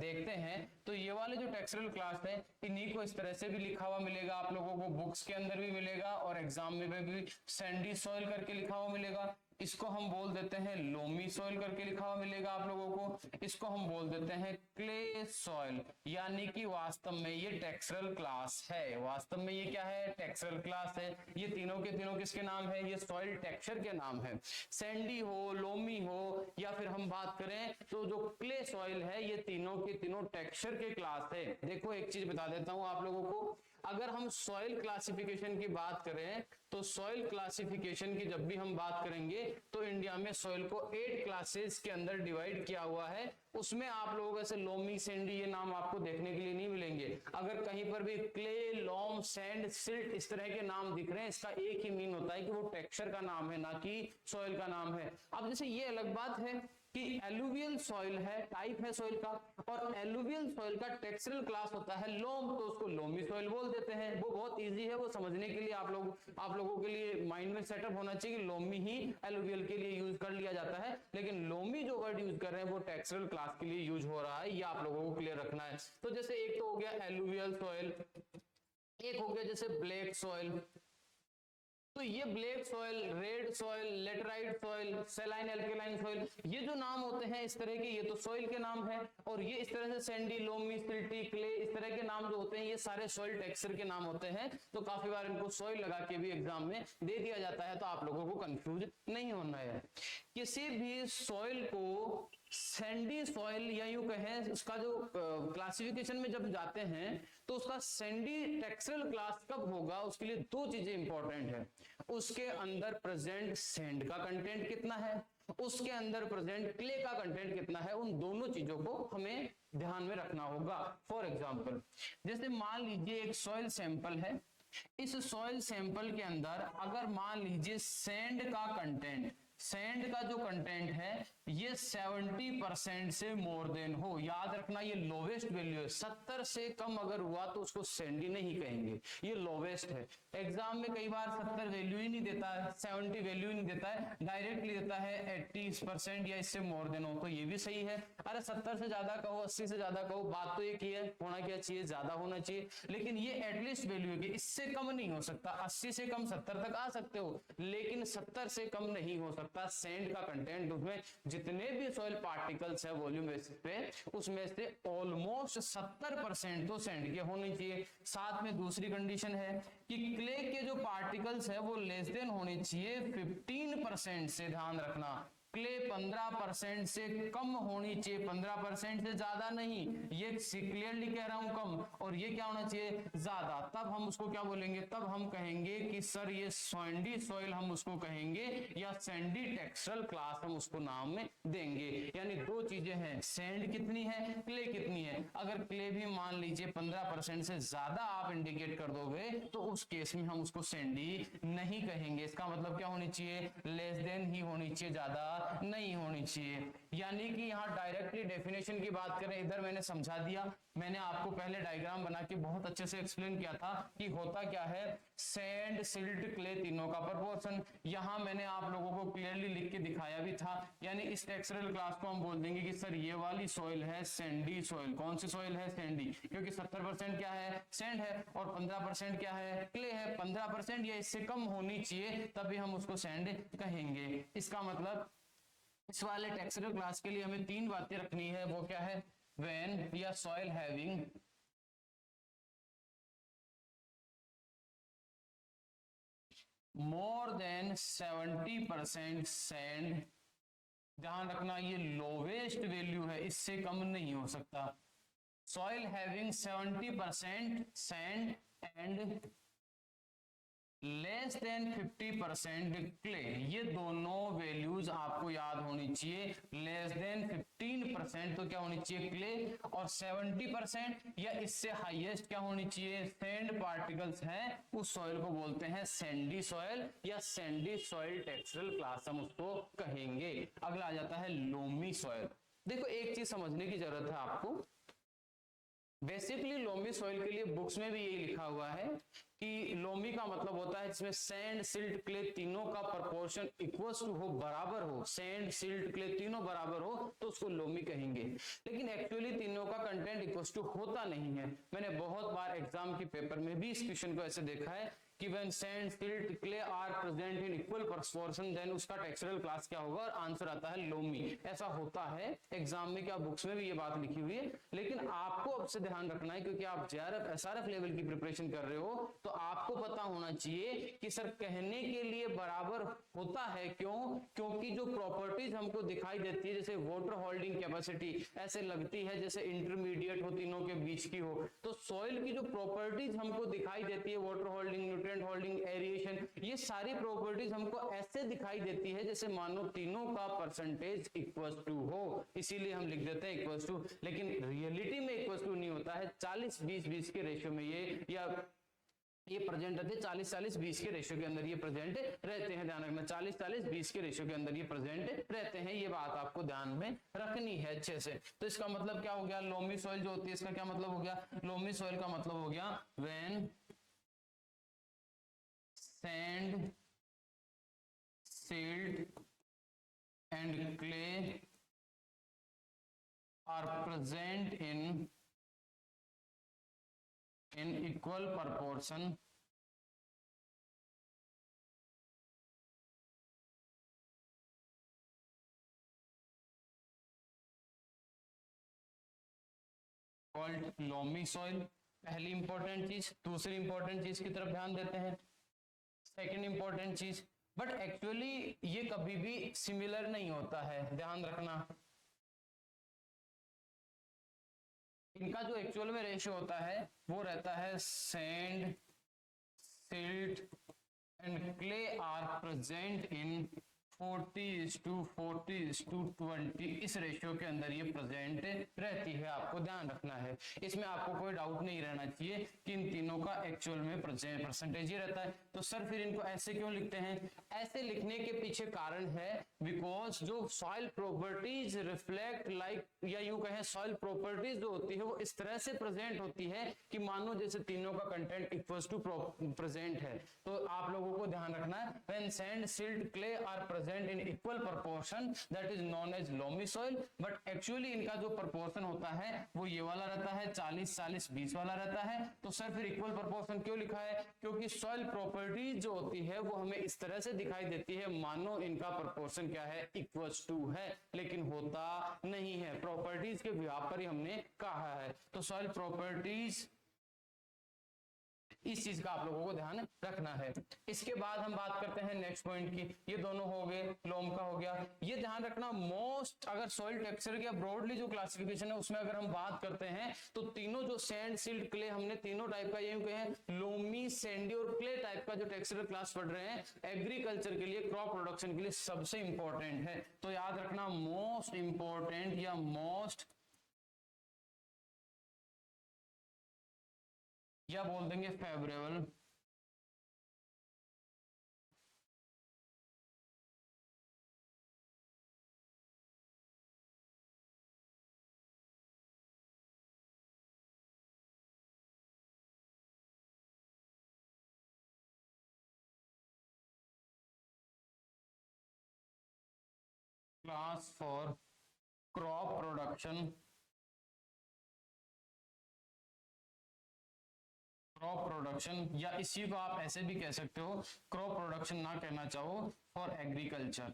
देखते हैं तो ये वाले जो टेक्सचरल क्लास है इन्हीं को इस तरह से भी लिखा हुआ मिलेगा, आप लोगों को बुक्स के अंदर भी मिलेगा और एग्जाम में भी सैंडी सॉइल करके लिखा हुआ मिलेगा। इसको हम बोल देते हैं लोमी सॉइल करके लिखा हुआ मिलेगा आप लोगों को। इसको हम बोल देते हैं क्ले सॉइल, यानी कि वास्तव में ये टेक्सचरल क्लास है। वास्तव में ये क्या है? टेक्सचरल क्लास है। ये तीनों के तीनों किसके नाम है? ये सॉइल टेक्सचर के नाम है। सैंडी हो, लोमी हो, या फिर हम बात करें तो जो क्ले सॉइल है, ये तीनों के तीनों टेक्सचर के क्लास है। देखो एक चीज बता देता हूं आप लोगों को, अगर हम सॉइल क्लासिफिकेशन की बात करें तो सॉइल क्लासिफिकेशन की जब भी हम बात करेंगे तो इंडिया में सॉइल को 8 क्लासेस के अंदर डिवाइड किया हुआ है। उसमें आप लोगों को ऐसे लोमी, सैंडी ये नाम आपको देखने के लिए नहीं मिलेंगे। अगर कहीं पर भी क्ले, लॉम, सैंड, सिल्ट इस तरह के नाम दिख रहे हैं, इसका एक ही मीन होता है कि वो टेक्सचर का नाम है, ना कि सॉइल का नाम है। अब जैसे ये अलग बात है कि एलुवियल सॉइल है, टाइप है सॉइल का, और एलुवियल सॉइल का टेक्सचरल क्लास होता है लोम, तो उसको लोमी सॉइल बोल देते हैं। वो बहुत इजी है, वो समझने के लिए आप लोगों के लिए माइंड में सेटअप होना चाहिए कि लोमी ही एलुवियल के लिए यूज कर लिया जाता है, लेकिन लोमी जो वर्ड यूज कर रहे हैं वो टेक्सचरल क्लास के लिए यूज हो रहा है, ये आप लोगों को क्लियर रखना है। तो जैसे एक तो हो गया एलुवियल सॉइल, एक हो गया जैसे ब्लैक सॉइल। तो ये black soil, red soil, laterite soil, saline alkaline soil, ये जो नाम होते हैं इस तरह के, ये तो सॉइल के नाम है। और ये इस तरह से सैंडी, लोमी, सिल्टी, क्ले, इस तरह के नाम जो होते हैं ये सारे सॉइल टेक्सचर के नाम होते हैं। तो काफी बार इनको सॉइल लगा के भी एग्जाम में दे दिया जाता है, तो आप लोगों को कंफ्यूज नहीं होना है। किसी भी सॉइल को सैंडी सॉइल या यूं कहें उसका जो क्लासिफिकेशन में जब जाते हैं तो उसका सैंडी टेक्सचरल क्लास कब होगा, उसके लिए 2 चीजें इंपॉर्टेंट है। उसके अंदर प्रेजेंट सैंड का कंटेंट कितना है, उसके अंदर प्रेजेंट क्ले का कंटेंट कितना है, उन दोनों चीजों को हमें ध्यान में रखना होगा। फॉर एग्जांपल जैसे मान लीजिए एक सॉइल सैंपल है, इस सॉइल सैंपल के अंदर अगर मान लीजिए सैंड का कंटेंट, सैंड का जो कंटेंट है ये 70% से मोर देन हो, याद रखना ये लोवेस्ट वैल्यू है। 70 से कम अगर हुआ तो उसको सैंडी नहीं कहेंगे, ये लोवेस्ट है। एग्जाम में कई बार 70 वैल्यू ही नहीं देता है, 70 वैल्यू ही नहीं देता है, डायरेक्टली देता है 80% या इससे मोर देन हो, तो ये भी सही है। अरे 70 से ज्यादा कहो, 80 से ज्यादा कहो, बात तो एक ही है, होना क्या चाहिए, ज्यादा होना चाहिए। लेकिन ये एटलीस्ट वैल्यू है कि इससे कम नहीं हो सकता। 80 से कम 70 तक आ सकते हो, लेकिन 70 से कम नहीं हो सकता। सैंड का कंटेंट, उसमें जितने भी सॉइल पार्टिकल्स है वॉल्यूम बेसिस पे, उसमें से ऑलमोस्ट 70% तो सैंड के होने चाहिए। साथ में दूसरी कंडीशन है कि क्ले के जो पार्टिकल्स है वो लेस देन होने चाहिए 15% से, ध्यान रखना क्ले 15% से कम होनी चाहिए, 15% से ज्यादा नहीं, ये क्लियरली कह रहा हूं कम, और ये क्या होना चाहिए ज्यादा, तब हम उसको क्या बोलेंगे, तब हम कहेंगे कि सर ये सैंडी सॉइल हम उसको कहेंगे, या सैंडी टेक्सचरल क्लास हम उसको नाम में देंगे। यानी दो चीजें हैं, सैंड कितनी है, क्ले कितनी है। अगर क्ले भी मान लीजिए 15% से ज्यादा आप इंडिकेट कर दोगे तो उस केस में हम उसको सैंडी नहीं कहेंगे। इसका मतलब क्या होनी चाहिए, लेस देन ही होनी चाहिए, ज्यादा नहीं होनी चाहिए। यानी कि यहाँ डायरेक्टली डेफिनेशन की बात करें, इधर मैंने समझा दिया, मैंने आपको पहले डायग्राम बना के बहुत अच्छे से एक्सप्लेन किया था कि होता क्या है, सैंड सिल्ट क्ले तीनों का प्रोपोर्शन। यहाँ मैंने आप लोगों को क्लियरली लिख के दिखाया भी था। यानी इस टेक्सचरल क्लास को हम बोल देंगे कि सर ये वाली सॉइल है सैंडी सॉइल। कौन सी सॉइल है, सैंडी, क्योंकि 70% क्या है, सैंड है, और 15% क्या है, क्ले है। 15% या इससे कम होनी चाहिए तभी हम उसको सैंड कहेंगे। इसका मतलब इस वाले टेक्सचरल क्लास के लिए हमें तीन बातें रखनी है, वो क्या है, व्हेन या soil having more than 70% sand, ध्यान रखना ये लोवेस्ट वैल्यू है, इससे कम नहीं हो सकता। Soil having 70% sand and less than 50% clay, ये दोनों वैल्यूज आपको याद होनी चाहिए। लेस देन 15% तो क्या होनी चाहिए, क्ले, और 70% या इससे हाईएस्ट क्या होनी चाहिए, सैंड पार्टिकल्स हैं, उस सॉइल को बोलते हैं सैंडी सॉइल या सैंडी सॉइल टेक्सचरल क्लास हम उसको कहेंगे। अगला आ जाता है लोमी सॉइल। देखो एक चीज समझने की जरूरत है आपको, बेसिकली लोमी सॉइल के लिए बुक्स में भी यही लिखा हुआ है कि लोमी का मतलब होता है जिसमें सैंड सिल्ट क्ले तीनों का प्रोपोर्शन इक्वल टू हो, बराबर हो, सैंड सिल्ट क्ले तीनों बराबर हो तो उसको लोमी कहेंगे। लेकिन एक्चुअली तीनों का कंटेंट इक्वल टू होता नहीं है। मैंने बहुत बार एग्जाम के पेपर में भी इस क्वेश्चन को ऐसे देखा है कि when sand silt clay are present in equal proportion then उसका टेक्सचरल क्लास क्या होगा, और आंसर आता है लोमी। ऐसा होता है एग्जाम में, क्या बुक्स में भी ये बात लिखी हुई है। लेकिन आपको अब से ध्यान रखना है, क्योंकि आप जेआरएफ एसआरएफ लेवल की प्रिपरेशन कर रहे हो, तो आपको पता होना चाहिए कि सर कहने के लिए बराबर होता है, क्यों, क्योंकि जो प्रॉपर्टीज हमको दिखाई देती है, जैसे वाटर होल्डिंग कैपेसिटी ऐसे लगती है जैसे इंटरमीडिएट हो, तीनों के बीच की हो। तो सॉइल की जो प्रॉपर्टीज हमको दिखाई देती है, water holding, nutrient holding, aeration, ये सारी प्रॉपर्टीज हमको ऐसे दिखाई देती है जैसे मानो तीनों का परसेंटेज इक्वल टू हो, इसीलिए हम लिख देते हैं इक्वल टू। लेकिन रियलिटी में इक्वल टू नहीं होता है, 40-20-20 के रेशियो में ये प्रेजेंट रहते हैं, 40-40-20 के रेशियो के अंदर ये प्रेजेंट रहते हैं। ध्यान रखना 40-40-20 के रेशियो के अंदर ये प्रेजेंट रहते हैं, ये बात आपको ध्यान में रखनी है अच्छे से। तो इसका मतलब क्या हो गया, लोमी सॉइल जो होती है इसका क्या मतलब हो गया, लोमी सॉइल का मतलब हो गया when sand silt and clay are present in equal proportion called loamy soil। पहली इंपॉर्टेंट चीज। दूसरी इंपॉर्टेंट चीज की तरफ ध्यान देते हैं, सेकंड इंपॉर्टेंट चीज, बट एक्चुअली ये कभी भी सिमिलर नहीं होता है, ध्यान रखना। इनका जो एक्चुअल में रेशियो होता है वो रहता है sand silt and clay are present in 40:40:20, इस रेशियो के अंदर ये प्रेजेंट रहती है, आपको ध्यान रखना है। इसमें आपको कोई डाउट नहीं रहना चाहिए कि इन तीनों का एक्चुअल में परसेंटेज ही रहता है। तो सर फिर इनको ऐसे क्यों लिखते हैं, ऐसे लिखने के पीछे कारण है बिकॉज जो सॉइल प्रॉपर्टीज रिफ्लेक्ट लाइक, या यूं कहें सॉइल प्रॉपर्टीज जो होती है वो इस तरह से प्रेजेंट होती है कि मानो जैसे तीनों का कंटेंट इक्वल्स टू प्रेजेंट है। तो आप लोगों को ध्यान रखना है, when sand silt clay are present in equal proportion that is known as loamy soil, but actually इनका जो proportion होता है वो ये वाला रहता है, 40-40-20 वाला रहता है। तो सर फिर equal proportion क्यों लिखा है, क्योंकि soil properties जो होती है वो हमें इस तरह से दिखाई देती है मानो इनका proportion क्या है, equals to है, लेकिन होता नहीं है। प्रॉपर्टीज के यहाँ पर ही हमने कहा है। तो soil properties इस चीज का आप लोगों को ध्यान रखना है। इसके बाद हम बात करते हैं नेक्स्ट पॉइंट की, ये दोनों हो गए, लोम का हो गया। ये ध्यान रखना मोस्ट, अगर सॉइल टेक्सचर का ब्रॉडली जो क्लासिफिकेशन है उसमें अगर हम बात करते हैं तो तीनों जो सैंड, सिल्ट, क्ले, हमने तीनों टाइप का ये कहे लोमी, सैंडी और क्ले टाइप का जो टेक्सचरल क्लास पढ़ रहे हैं, एग्रीकल्चर के लिए, क्रॉप प्रोडक्शन के लिए सबसे इंपॉर्टेंट है। तो याद रखना मोस्ट इंपॉर्टेंट या मोस्ट, या बोल देंगे favourable class for crop production, crop production, या इसी को आप ऐसे भी कह सकते हो, क्रॉप प्रोडक्शन ना कहना चाहो, फॉर एग्रीकल्चर।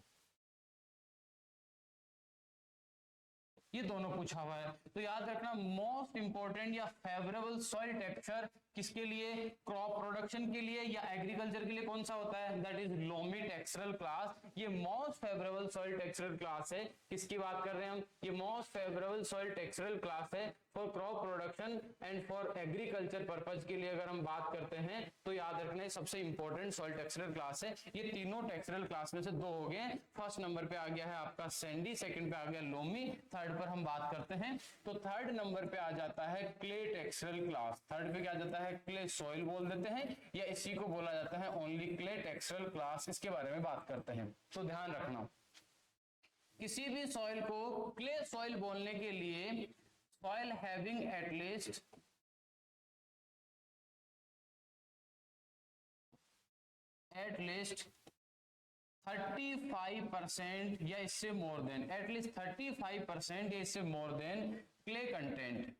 ये दोनों पूछा हुआ है। तो याद रखना मोस्ट इंपॉर्टेंट या फेवरेबल सॉइल टेक्सचर किसके लिए, क्रॉप प्रोडक्शन के लिए या एग्रीकल्चर के लिए कौन सा होता है, that is loamy textural class. ये most favourable soil textural class है। किसकी बात कर रहे हैं हम, ये most favourable soil textural class है for crop production and for agriculture purpose के लिए अगर हम बात करते हैं तो याद रखना सबसे इंपॉर्टेंट सॉइल टेक्सचरल क्लास है। ये तीनों टेक्सचरल क्लास में से दो हो गए। फर्स्ट नंबर पे आ गया है आपका सैंडी, सेकंड पे आ गया लोमी, थर्ड पर हम बात करते हैं तो थर्ड नंबर पे आ जाता है क्ले टेक्सचरल क्लास। थर्ड पे क्या आ जाता है, क्ले सॉइल बोल देते हैं या इसी को बोला जाता है ओनली क्ले टेक्सचरल क्लास। इसके बारे में बात करते हैं तो ध्यान रखना किसी भी सॉइल को क्ले सॉइल बोलने के लिए soil having at least at least 35% या इससे मोर देन, एट लीस्ट 35% या इससे मोर देन क्ले कंटेंट।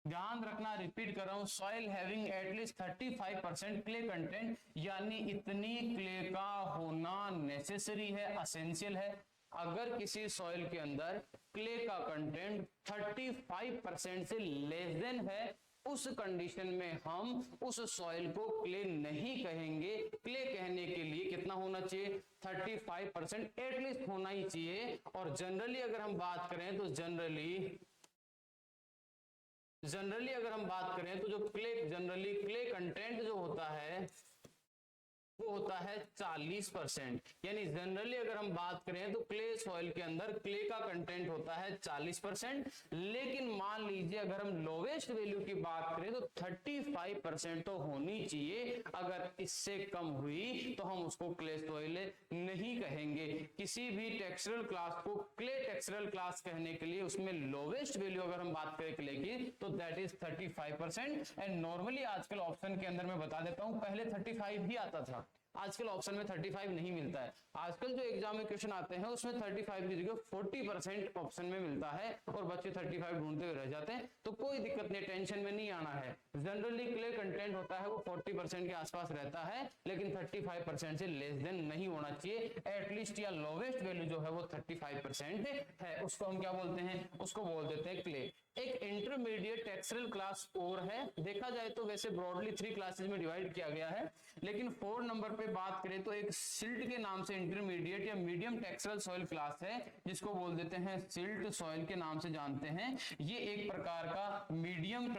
ध्यान रखना, रिपीट कर रहा हूं, soil having at least 35% clay content, यानी इतनी क्ले का होना नेसेसरी है, असेंशियल है। अगर किसी सॉइल के अंदर क्ले का कंटेंट 35% से लेस देन है, उस कंडीशन में हम उस सॉइल को क्ले नहीं कहेंगे। क्ले कहने के लिए कितना होना चाहिए, 35% एटलीस्ट होना ही चाहिए। और जनरली अगर हम बात करें तो जनरली अगर हम बात करें तो जो जनरली क्ले कंटेंट जो होता है वो होता है 40%। यानी जनरली अगर हम बात करें तो क्ले सॉइल के अंदर क्ले का कंटेंट होता है 40%। लेकिन मान लीजिए अगर हम लोवेस्ट वैल्यू की बात करें तो 35% तो होनी चाहिए। अगर इससे कम हुई तो हम उसको क्ले सॉइल नहीं कहेंगे। किसी भी टेक्सचरल क्लास को क्ले टेक्सचरल क्लास कहने के लिए उसमें लोवेस्ट वैल्यू अगर हम बात करें क्ले की तो दैट इज 35%। एंड नॉर्मली आजकल ऑप्शन के अंदर मैं बता देता हूं, पहले 35 ही आता था, आजकल ऑप्शन में 35 नहीं मिलता है। आजकल जो एग्जाम में क्वेश्चन आते हैं उसमें 35 की जगह 40% ऑप्शन में मिलता है और बच्चे 35 ढूंढते हुए रह जाते हैं। तो कोई दिक्कत नहीं, टेंशन में नहीं आना है। जनरली क्ले कंटेंट होता है वो 40% के आसपास रहता है, लेकिन 35% से लेस देन नहीं होना चाहिए। एटलीस्ट या लोवेस्ट वैल्यू जो है वो 35% है। उसको हम क्या बोलते हैं, उसको बोल देते हैं क्ले। एक इंटरमीडिएट टेक्सचरल क्लास और है। देखा जाए तो वैसे ब्रॉडली 3 क्लासेस में डिवाइड किया गया है, लेकिन 4 नंबर पे बात करें तो एक सिल्ट के नाम से इंटरमीडिएट या मीडियम टेक्सचरल सॉइल क्लास है, जिसको बोल देते हैं सिल्ट सॉइल के नाम से जानते हैं। ये एक प्रकार का मीडियम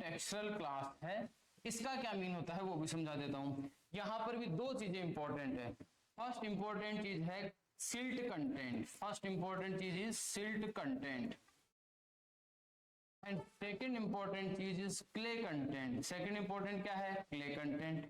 टेक्सचरल क्लास है। इसका क्या मीन होता है वो भी समझा देता हूं। यहां पर भी 2 चीजें इंपॉर्टेंट है। फर्स्ट इंपॉर्टेंट चीज है सिल्ट कंटेंट। फर्स्ट इंपॉर्टेंट चीज is silt content and second important चीज is clay content. Second important क्या है, क्ले कंटेंट।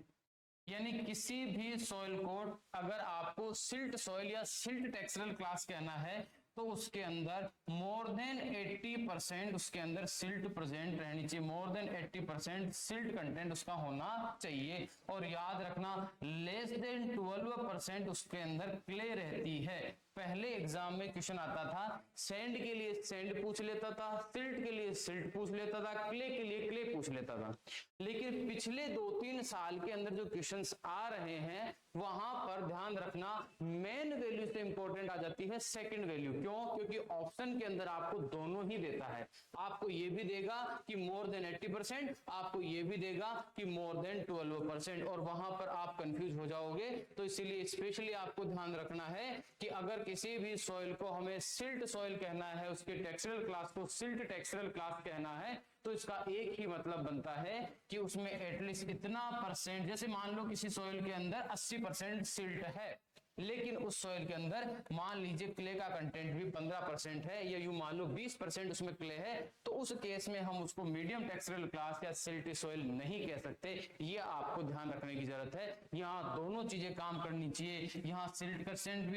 यानी किसी भी सॉइल को अगर आपको सिल्ट सॉइल या सिल्ट टेक्सचरल क्लास कहना है तो उसके अंदर मोर देन 80% उसके अंदर सिल्ट प्रेजेंट रहनी चाहिए। मोर देन 80% सिल्ट कंटेंट उसका होना चाहिए। और याद रखना लेस देन 12% उसके अंदर क्ले रहती है। पहले एग्जाम में क्वेश्चन आता था, सैंड के लिए सैंड पूछ लेता था, सिल्ट के लिए सिल्ट पूछ लेता था, क्ले के लिए क्ले पूछ लेता था। लेकिन पिछले 2-3 साल के अंदर जो क्वेश्चंस आ रहे हैं वहां पर ध्यान रखना, मेन वैल्यू से इंपॉर्टेंट आ जाती है सेकंड वैल्यू। क्यों? क्योंकि ऑप्शन के अंदर आपको दोनों ही देता है, आपको ये भी देगा कि मोर देन 80%, आपको ये भी देगा कि मोर देन 12%, और वहां पर आप कंफ्यूज हो जाओगे। तो इसीलिए स्पेशली आपको ध्यान रखना है कि अगर किसी भी सॉइल को हमें सिल्ट सॉइल कहना है, उसके टेक्सचरल क्लास को सिल्ट टेक्सचरल क्लास कहना है, तो इसका एक ही मतलब बनता है कि उसमें एटलीस्ट इतना परसेंट, जैसे मान लो किसी सॉइल के अंदर 80% सिल्ट है, लेकिन उस सॉइल के अंदर मान लीजिए क्ले का कंटेंट भी 15% है, या यूं मान लो 20% उसमें क्ले है, तो उस केस में हम उसको मीडियम टेक्सचरल क्लास या सिल्टी सॉइल नहीं कह सकते। ये आपको ध्यान रखने की जरूरत है। यहाँ दोनों चीजें काम करनी चाहिए, यहाँ सिल्ट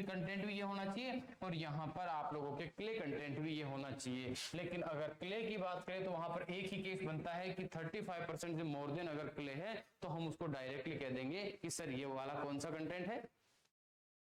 कंटेंट भी ये होना चाहिए, और यहाँ पर आप लोगों के क्ले कंटेंट भी ये होना चाहिए। लेकिन अगर क्ले की बात करें तो वहां पर एक ही केस बनता है कि 35% से मोर देन अगर क्ले है तो हम उसको डायरेक्टली कह देंगे कि सर ये वाला कौन सा कंटेंट है,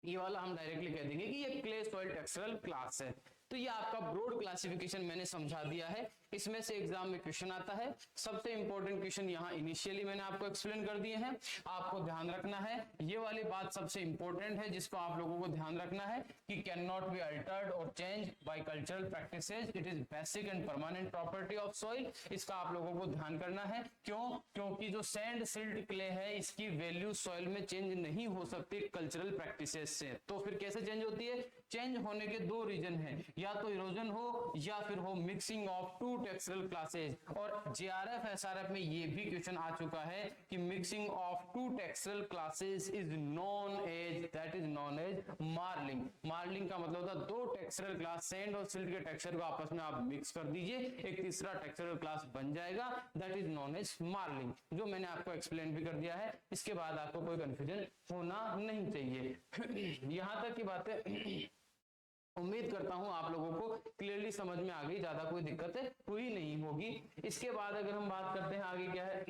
ये वाला हम डायरेक्टली कह देंगे कि ये क्ले सॉइल टेक्सचरल क्लास है। तो ये आपका ब्रॉड क्लासिफिकेशन मैंने समझा दिया है। इसमें से एग्जाम में क्वेश्चन आता है, सबसे इंपॉर्टेंट क्वेश्चन यहाँ इनिशियली मैंने आपको एक्सप्लेन कर दिए हैं। आपको ध्यान रखना है, ये वाली बात सबसे इंपॉर्टेंट है जिसको आप लोगों को ध्यान रखना है कि कैन नॉट बी अल्टर्ड और change bye cultural practices, it is basic and permanent property of soil. इसका आप लोगों को ध्यान करना है। क्यों? क्योंकि जो सैंड सिल्ट क्ले है इसकी वैल्यू सॉइल में चेंज नहीं हो सकती कल्चरल प्रैक्टिसेस से। तो फिर कैसे चेंज होती है? चेंज होने के दो रीजन है, या तो इरोजन हो या फिर हो mixing of two textural classes. और जेआरएफ एसआरएफ में ये भी क्वेश्चन आ चुका है कि mixing of two textural classes is known as, that is known as marling. Marling का मतलब होता है दो टेक्सचरल क्लास सैंड और सिल्ट के टेक्सचर को आपस में आप मिक्स कर दीजिए, एक तीसरा टेक्सचरल क्लास बन जाएगा, that is known as marling, जो मैंने आपको एक्सप्लेन भी कर दिया है। इसके बाद आपको कोई कंफ्यूजन होना नहीं चाहिए। यहां तक की बातें उम्मीद करता हूं आप लोगों को क्लियरली समझ में आ गई, ज्यादा कोई दिक्कत हुई नहीं होगी। इसके बाद अगर हम बात करते हैं आगे क्या है,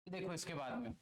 देखो इसके बाद में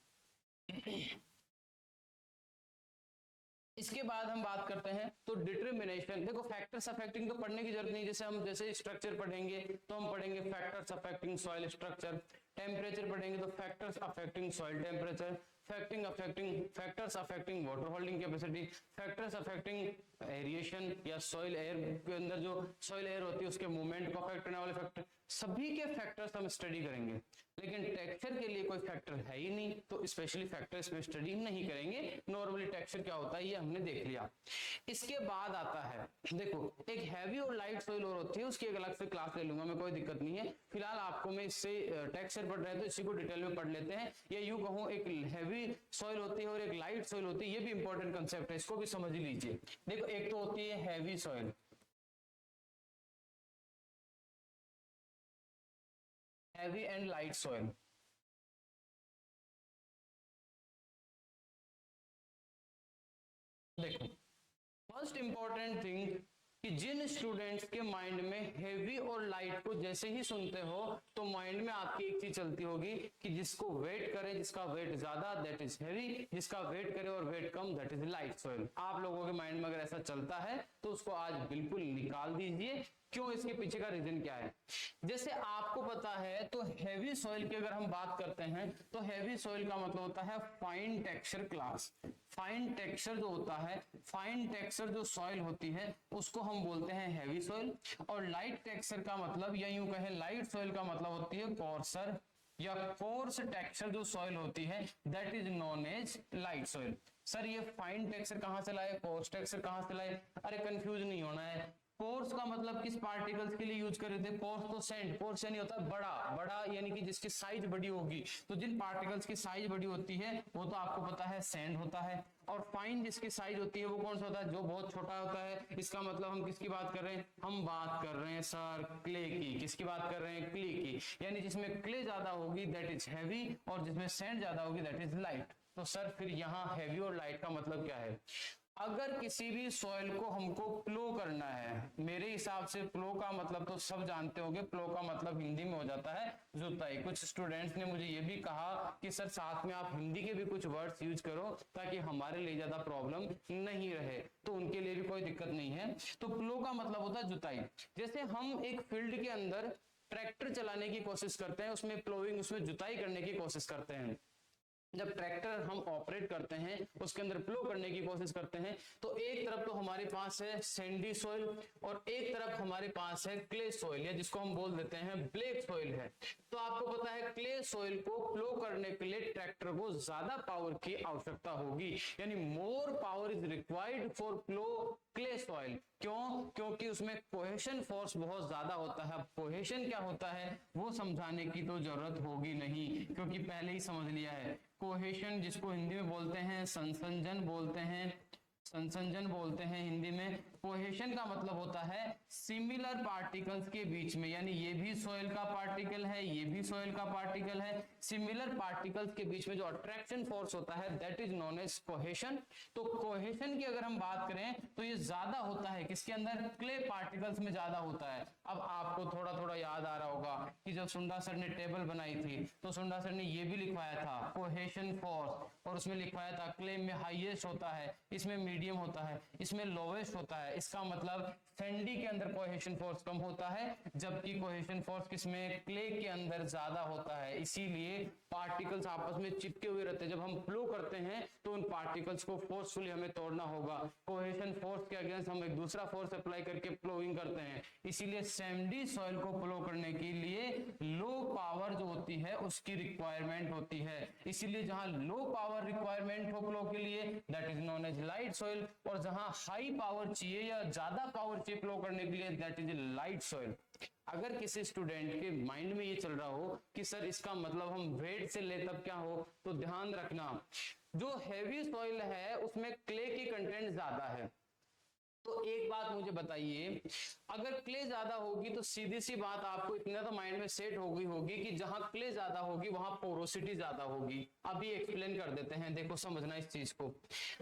इसके बाद हम बात करते हैं तो डिटर्मिनेशन। देखो फैक्टर्स अफेक्टिंग तो पढ़ने की जरूरत नहीं, जैसे हम जैसे स्ट्रक्चर पढ़ेंगे तो हम पढ़ेंगे factors affecting soil structure, temperature पढ़ेंगे तो factors affecting soil temperature, factors affecting water holding capacity, factors affecting aeration या सॉइल एयर के अंदर जो सॉइल एयर होती है उसके मूवमेंट को अफेक्ट करने वाले फैक्टर, सभी के फैक्टर्स हम स्टडी करेंगे। लेकिन टेक्सचर के लिए कोई फैक्टर है ही नहीं, तो स्पेशली फैक्टर्स पे स्टडी नहीं करेंगे। नॉर्मली टेक्सचर क्या होता है ये हमने देख लिया। इसके बाद आता है, देखो एक हैवी और लाइट सॉइल और होती है, उसकी एक अलग से क्लास ले लूंगा मैं, कोई दिक्कत नहीं है। फिलहाल आपको मैं इससे टेक्सचर पढ़ रहे हैं तो इसी को डिटेल में पढ़ लेते हैं। या यूं कहूं एक हैवी सॉइल होती है और एक लाइट सॉइल होती है, ये भी इंपॉर्टेंट कंसेप्ट है, इसको भी समझ लीजिए। देखो एक तो होती है heavy soil, heavy and light soil. देखो फर्स्ट इंपॉर्टेंट थिंग कि जिन स्टूडेंट्स के माइंड में हैवी और लाइट को जैसे ही सुनते हो तो माइंड में आपकी एक चीज चलती होगी कि जिसको वेट करे, जिसका वेट ज्यादा दैट इज हैवी, जिसका वेट करे और वेट कम दैट इज लाइट सॉइल। आप लोगों के माइंड में अगर ऐसा चलता है तो उसको आज बिल्कुल निकाल दीजिए। क्यों? इसके पीछे का रीजन क्या है? जैसे आपको पता है तो हैवी सॉइल की अगर हम बात करते हैं तो हैवी सॉइल का मतलब होता है fine texture class. Fine texture जो होता है, फाइन टेक्सचर जो सॉइल होती है उसको हम बोलते हैं हैवी सॉइल। और लाइट टेक्सचर का मतलब या यूं कहें लाइट सॉइल का मतलब होती है कोर्सर या कोर्स टेक्सचर जो सॉइल होती है that is known as light soil. Sir ये फाइन टेक्सचर कहां से लाए, कोर्स टेक्सचर कहां से लाए? अरे कंफ्यूज नहीं होना है। कोर्स का मतलब किस पार्टिकल्स के लिए यूज कर रहे थे? कोर्स तो सैंड, कोर्स यानी होता है बड़ा, बड़ा यानी कि जिसकी साइज बड़ी होगी। तो जिन पार्टिकल्स की साइज बड़ी होती है वो तो आपको पता है सैंड होता है। और फाइन जिसकी साइज होती है वो कौन सा होता है? जो बहुत छोटा होता है। इसका मतलब हम किसकी बात कर रहे हैं? हम बात कर रहे हैं सर क्ले की। किसकी बात कर रहे हैं? क्ले की। यानी जिसमें क्ले ज्यादा होगी दैट इज हैवी और जिसमें सैंड ज्यादा होगी दैट इज लाइट। तो सर फिर यहाँ हैवी और लाइट का मतलब क्या है? अगर किसी भी सॉइल को हमको प्लो करना है, मेरे हिसाब से प्लो का मतलब तो सब जानते होंगे, प्लो का मतलब हिंदी में हो जाता है जुताई। कुछ स्टूडेंट्स ने मुझे ये भी कहा कि सर साथ में आप हिंदी के भी कुछ वर्ड्स यूज करो ताकि हमारे लिए ज्यादा प्रॉब्लम नहीं रहे, तो उनके लिए भी कोई दिक्कत नहीं है। तो प्लो का मतलब होता है जुताई। जैसे हम एक फील्ड के अंदर ट्रैक्टर चलाने की कोशिश करते हैं, उसमें प्लोइंग, उसमें जुताई करने की कोशिश करते हैं। जब ट्रैक्टर हम ऑपरेट करते हैं, उसके अंदर प्लो करने की कोशिश करते हैं, तो एक तरफ तो हमारे पास है सैंडी सॉइल और एक तरफ हमारे पास है क्ले सॉइल, या जिसको हम बोल देते हैं ब्लैक सॉइल है। तो आपको पता है क्ले सॉइल को प्लो करने के लिए ट्रैक्टर को ज्यादा पावर की आवश्यकता होगी, यानी more power is required for plough clay soil. क्यों? क्योंकि उसमें कोहेशन फोर्स बहुत ज्यादा होता है। कोहेशन क्या होता है वो समझाने की तो जरूरत होगी नहीं, क्योंकि पहले ही समझ लिया है। कोहेशन जिसको हिंदी में बोलते हैं संसंजन बोलते हैं, संसंजन बोलते हैं हिंदी में। कोहेशन का मतलब होता है सिमिलर पार्टिकल्स के बीच में, यानी ये भी सॉइल का पार्टिकल है, ये भी सॉइल का पार्टिकल है, सिमिलर पार्टिकल्स के बीच में जो अट्रैक्शन फोर्स होता है that is known as cohesion. तो कोहेशन की अगर हम बात करें तो ये ज्यादा होता है किसके अंदर? क्ले पार्टिकल्स में ज्यादा होता है। अब आपको थोड़ा थोड़ा याद आ रहा होगा कि जब सुंडा सर ने टेबल बनाई थी तो सुंडा सर ने ये भी लिखवाया था कोहेशन फोर्स, और उसमें लिखवाया था क्ले में हाईएस्ट होता है, इसमें मीडियम होता है, इसमें लोवेस्ट होता है। इसका मतलब सैंडी के अंदर कोहेशन फोर्स कम होता है, जबकि कोहेशन फोर्स किसमें? क्ले के अंदर ज्यादा होता है। इसीलिए पार्टिकल्स आपस में चिपके हुए रहते हैं। जब हम फ्लो करते हैं तो उन पार्टिकल्स को फोर्सफुली हमें तोड़ना होगा। कोहेशन फोर्स के अगेंस्ट हम एक दूसरा फोर्स अप्लाई करके फ्लोइंग करते हैं। इसीलिए सैंडी सॉइल को फ्लो करने के लिए लो पावर जो होती है उसकी रिक्वायरमेंट होती है। इसीलिए जहां लो पावर रिक्वायरमेंट हो फ्लो के लिए that is known as light soil, और जहां हाई पावर चाहिए या ज्यादा पावर चाहिए फ्लो करने के लिए दैट इज लाइट सॉइल। अगर किसी स्टूडेंट के माइंड में ये चल रहा हो कि सर इसका मतलब हम वेट से ले तब क्या हो, तो ध्यान रखना जो हैवी सॉइल है उसमें क्ले की कंटेंट ज्यादा है। तो एक बात मुझे बताइए, अगर क्ले ज्यादा होगी तो सीधी सी बात आपको इतना तो माइंड में सेट हो गई होगी कि जहां क्ले ज्यादा होगी वहां पोरोसिटी ज्यादा होगी। अभी एक्सप्लेन कर देते हैं, देखो समझना इस चीज को।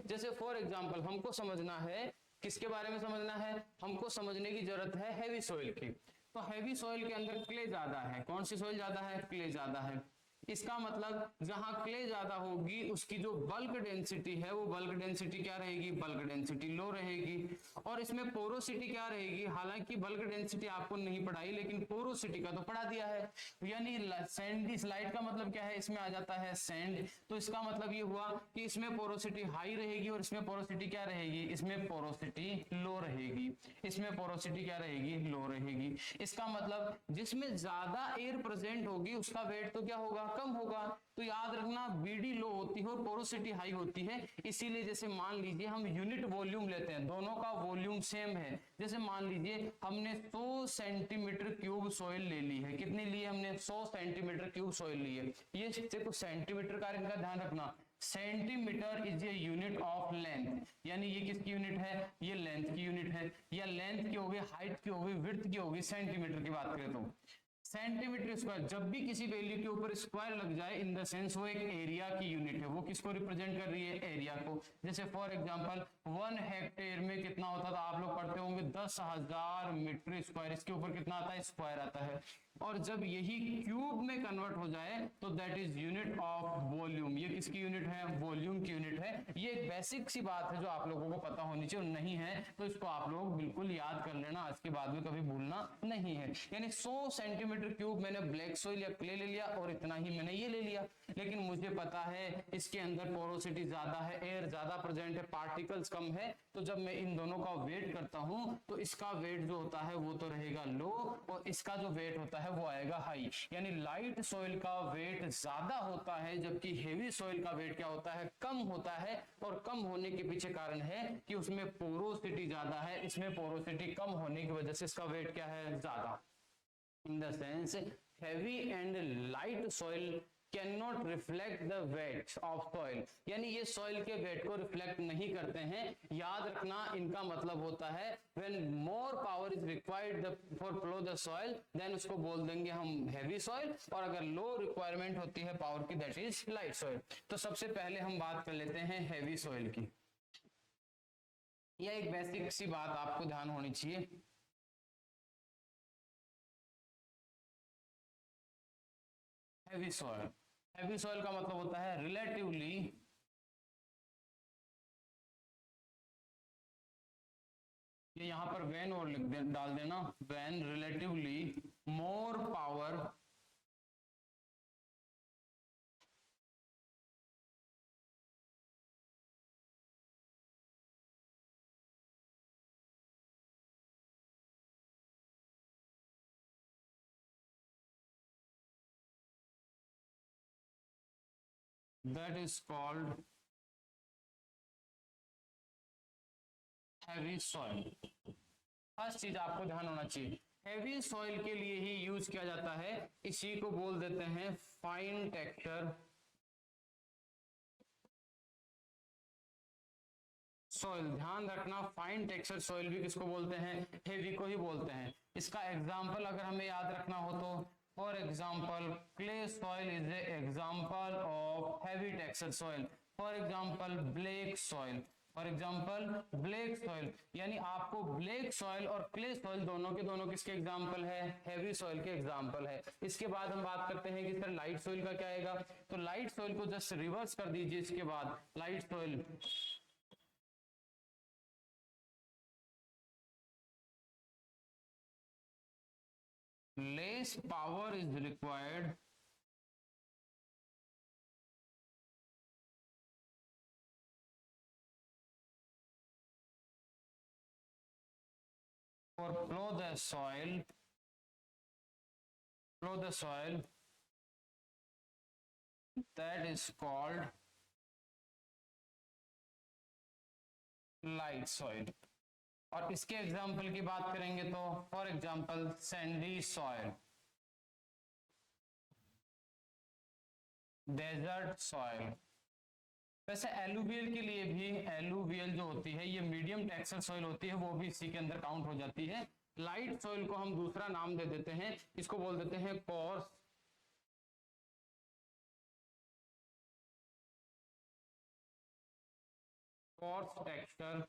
जैसे फॉर एग्जांपल हमको समझना है, किसके बारे में समझना है? हमको समझने की जरूरत है हैवी सॉइल की। तो हैवी सॉइल के अंदर क्ले ज्यादा है। कौन सी सॉइल ज्यादा है? क्ले ज्यादा है। इसका मतलब जहां क्ले ज्यादा होगी उसकी जो बल्क डेंसिटी है वो बल्क डेंसिटी क्या रहेगी? बल्क डेंसिटी लो रहेगी। और इसमें पोरोसिटी क्या रहेगी? हालांकि बल्क डेंसिटी आपको नहीं पढ़ाई लेकिन पोरोसिटी का तो पढ़ा दिया है। यानी सैंडी स्लाइड का मतलब क्या है? इसमें आ जाता है सैंड। तो इसका मतलब ये हुआ कि इसमें पोरोसिटी हाई रहेगी और इसमें पोरोसिटी क्या रहेगी? इसमें पोरोसिटी लो रहेगी। इसमें पोरोसिटी क्या रहेगी? लो रहेगी। इसका मतलब जिसमें ज्यादा एयर प्रेजेंट होगी उसका वेट तो क्या होगा? कम होगा। तो याद रखना बीडी लो होती है और पोरोसिटी हाई होती है। इसीलिए जैसे मान लीजिए हम यूनिट वॉल्यूम लेते हैं, दोनों का वॉल्यूम सेम है। जैसे मान लीजिए हमने 100 सेंटीमीटर क्यूब सॉइल ले ली है। कितनी ली? हमने 100 सेंटीमीटर क्यूब सॉइल ली है। ये देखो सेंटीमीटर का इनका ध्यान रखना, centimetre is a unit of length, यानी ये किसकी यूनिट है? ये लेंथ की यूनिट है। या लेंथ की होगी, हाइट की होगी, विड्थ की होगी, सेंटीमीटर की बात करें तो सेंटीमीटर स्क्वायर। जब भी किसी वैल्यू के ऊपर स्क्वायर लग जाए इन द सेंस वो एक एरिया की यूनिट है। वो किसको रिप्रेजेंट कर रही है? एरिया को। जैसे फॉर एग्जांपल 1 हेक्टेयर में कितना होता था? आप लोग पढ़ते होंगे 10,000 मीटर स्क्वायर। इसके ऊपर कितना आता है? स्क्वायर आता है। और जब यही क्यूब में कन्वर्ट हो जाए तो that is unit of volume. ये किसकी यूनिट है? वॉल्यूम की यूनिट है। ये एक बेसिक सी बात है जो आप लोगों को पता होनी चाहिए, नहीं है तो इसको आप लोग बिल्कुल याद कर लेना, आज के बाद में कभी भूलना नहीं है। यानी 100 सेंटीमीटर क्यूब मैंने ब्लैक सॉइल या क्ले ले लिया और इतना ही मैंने ये ले लिया, लेकिन मुझे पता है इसके अंदर पोरोसिटी ज्यादा है, एयर ज्यादा प्रेजेंट है, पार्टिकल्स कम है। तो जब मैं इन दोनों का वेट करता हूं तो इसका वेट जो होता है वो तो रहेगा लो और इसका जो वेट होता है वो आएगा हाई। यानी लाइट सॉइल का वेट ज्यादा होता है जबकि हेवी सॉइल का वेट क्या होता है? कम होता है। और कम होने के पीछे कारण है कि उसमें पोरोसिटी ज्यादा है, इसमें पोरोसिटी कम होने की वजह से इसका वेट क्या है? ज्यादा। In the sense heavy and light soil can not reflect the weight of soil, यानी ये सॉइल के वेट को रिफ्लेक्ट नहीं करते हैं। याद रखना इनका मतलब होता है when more power is required for plough the soil then उसको बोल देंगे हम हैवी सॉइल, और अगर लो रिक्वायरमेंट होती है पावर की दैट इज लाइट सॉइल। तो सबसे पहले हम बात कर लेते हैं हैवी सॉइल की। यह एक बेसिक सी बात आपको ध्यान होनी चाहिए। हैवी सॉइल, हैवी सॉइल का मतलब होता है रिलेटिवली ये यहां पर वैन और डाल देना, when relatively more power that is called heavy soil। First चीज आपको ध्यान होना चाहिए, हेवी सॉइल के लिए ही यूज किया जाता है, इसी को बोल देते हैं फाइन टेक्सचर सॉइल। ध्यान रखना, फाइन टेक्सचर सॉइल भी किसको बोलते हैं, हेवी को ही बोलते हैं। इसका एग्जांपल अगर हमें याद रखना हो तो for example clay soil is a example of heavy texture soil. For example black soil, for example black soil, यानी आपको ब्लैक सॉइल और क्ले सॉइल दोनों के दोनों किसके एग्जांपल है, हैवी सॉइल के एग्जांपल है। इसके बाद हम बात करते हैं कि सर लाइट सॉइल का क्या आएगा, तो लाइट सॉइल को जस्ट रिवर्स कर दीजिए। इसके बाद light soil less power is required for plow the soil, that is called light soil। और इसके एग्जाम्पल की बात करेंगे तो for example sandy soil, desert soil. वैसे एलुवियल के लिए भी, एलुवियल जो होती है ये मीडियम टेक्सचर सॉइल होती है, वो भी इसी के अंदर काउंट हो जाती है। लाइट सॉइल को हम दूसरा नाम दे देते हैं, इसको बोल देते हैं कोर्स टेक्सचर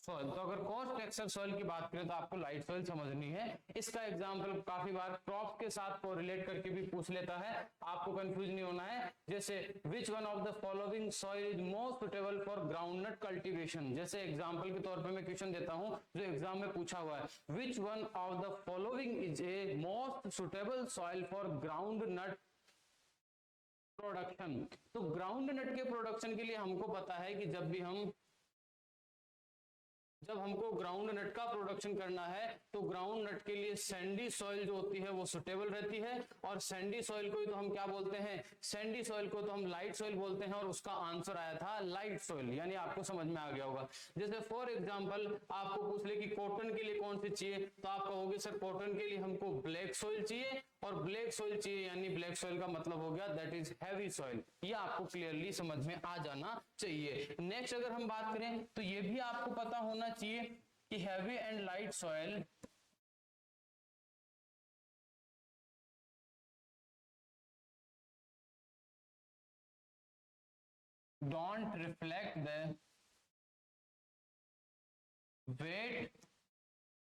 सॉइल। तो अगर कोर्स टेक्सचर सॉइल की बात करें तो आपको लाइट सॉइल समझनी है। इसका एग्जांपल काफी बार क्रॉप के साथ कोरिलेट करके भी पूछ लेता है, आपको कंफ्यूज नहीं होना है। जैसे which one of the following soil is most suitable for groundnut cultivation, जैसे एग्जांपल के तौर पे मैं क्वेश्चन देता हूं जो एग्जाम में पूछा हुआ है, which one of the following is a most suitable soil for groundnut production. तो ग्राउंड नट के प्रोडक्शन के लिए हमको पता है कि जब हमको ग्राउंड नट का प्रोडक्शन करना है तो ग्राउंड नट के लिए सैंडी सॉइल जो होती है वो सुटेबल रहती है। और सैंडी सॉइल को ही तो हम क्या बोलते हैं, सैंडी सॉइल को तो हम लाइट सॉइल बोलते हैं, और उसका आंसर आया था लाइट सॉइल, यानी आपको समझ में आ गया होगा। जैसे फॉर एग्जांपल आपको पूछ ले कि कॉटन के लिए कौन सी चाहिए, तो आप कहोगे सर कॉटन के लिए हमको ब्लैक सॉइल चाहिए, और ब्लैक सॉइल चाहिए, यानी ब्लैक सॉइल का मतलब हो गया दैट इज हैवी सॉइल। ये आपको क्लियरली समझ में आ जाना चाहिए। नेक्स्ट अगर हम बात करें तो ये भी आपको पता होना चाहिए कि heavy and light soil don't reflect the weight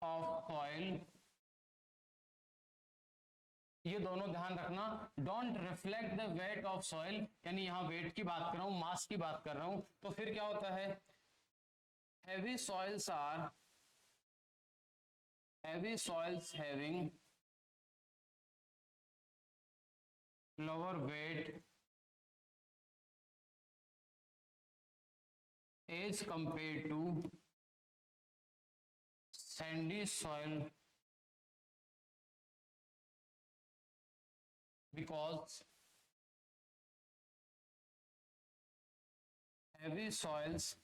of soil। ये दोनों ध्यान रखना, don't reflect the weight of soil, यानी यहां वेट की बात कर रहा हूं, मास की बात कर रहा हूं। तो फिर क्या होता है, heavy soils having lower weight as compared to sandy soil because heavy soils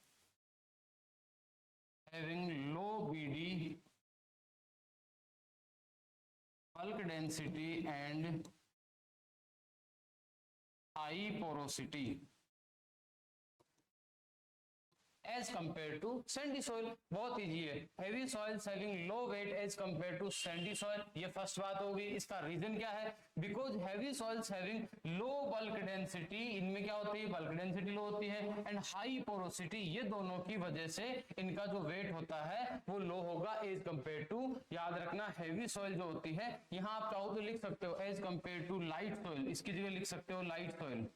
having low BD bulk density and high porosity as compare to sandy soil. बहुत इजी है, heavy soils having low weight as compare to sandy soil, ये फर्स्ट बात होगी। इसका रीजन क्या है? Because heavy soils having low bulk density, इनमें क्या होती है? बल्क डेंसिटी लो होती है, एंड हाई पोरोसिटी, ये दोनों की वजह से इनका जो वेट होता है वो लो होगा एज कंपेयर टू, याद रखना, हेवी सॉइल जो होती है। यहां आप चाहो तो लिख सकते हो as compare to light soil, इसकी जगह लिख सकते हो लाइट सॉइल।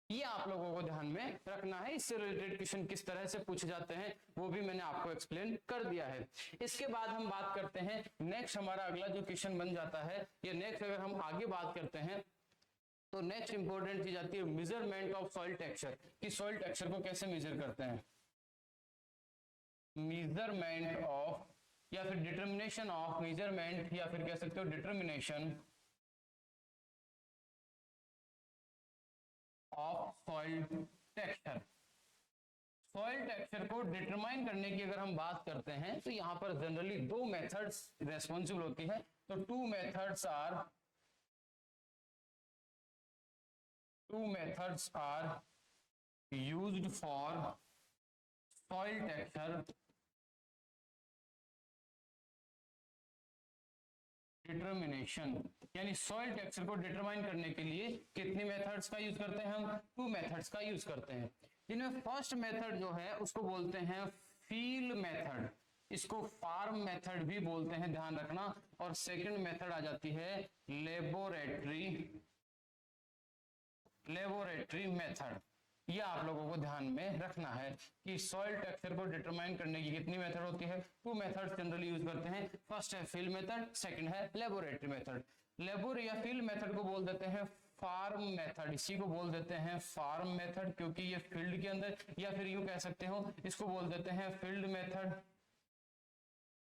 ये आप लोगों को ध्यान में रखना है। इससे रिलेटेड क्वेश्चन किस तरह से पूछे जाते हैं वो भी मैंने आपको एक्सप्लेन कर दिया है। इसके बाद हम बात करते हैं नेक्स्ट, हमारा अगला जो क्वेश्चन बन जाता है, या नेक्स्ट अगर हम आगे बात करते हैं तो नेक्स्ट इंपॉर्टेंट चीज आती है मेजरमेंट ऑफ सॉइल टेक्सचर, कि सॉइल टेक्सचर को कैसे मेजर करते हैं। मेजरमेंट ऑफ, या फिर डिटर्मिनेशन ऑफ, मेजरमेंट या फिर कह सकते हो determination of soil texture. Soil texture को डिटरमाइन करने की अगर हम बात करते हैं तो यहां पर जनरली दो मेथड्स रेस्पॉन्सिबल होती है। तो two methods are used for soil texture determination, यानी सॉइल टेक्सचर को डिटरमाइन करने के लिए कितनी मेथड्स का यूज करते हैं? हम टू मेथड्स का यूज करते हैं, जिनमें फर्स्ट मेथड जो है उसको बोलते हैं फील्ड मेथड, इसको फार्म मेथड भी बोलते हैं, ध्यान रखना। और सेकंड मेथड आ जाती है लेबोरेटरी मेथड। ये आप लोगों को ध्यान में रखना है कि सॉइल टेक्सचर को डिटरमाइन करने की कितनी मेथड होती है? टू मेथड्स जनरली यूज करते हैं। फर्स्ट है फील्ड मेथड, सेकंड है लेबोरेटरी मेथड। लेबोर या फील्ड मेथड को बोल देते हैं फार्म मेथड, इसी को बोल देते हैं फार्म मेथड, क्योंकि ये फील्ड के अंदर, या फिर यूं कह सकते हो इसको बोल देते हैं फील्ड मेथड,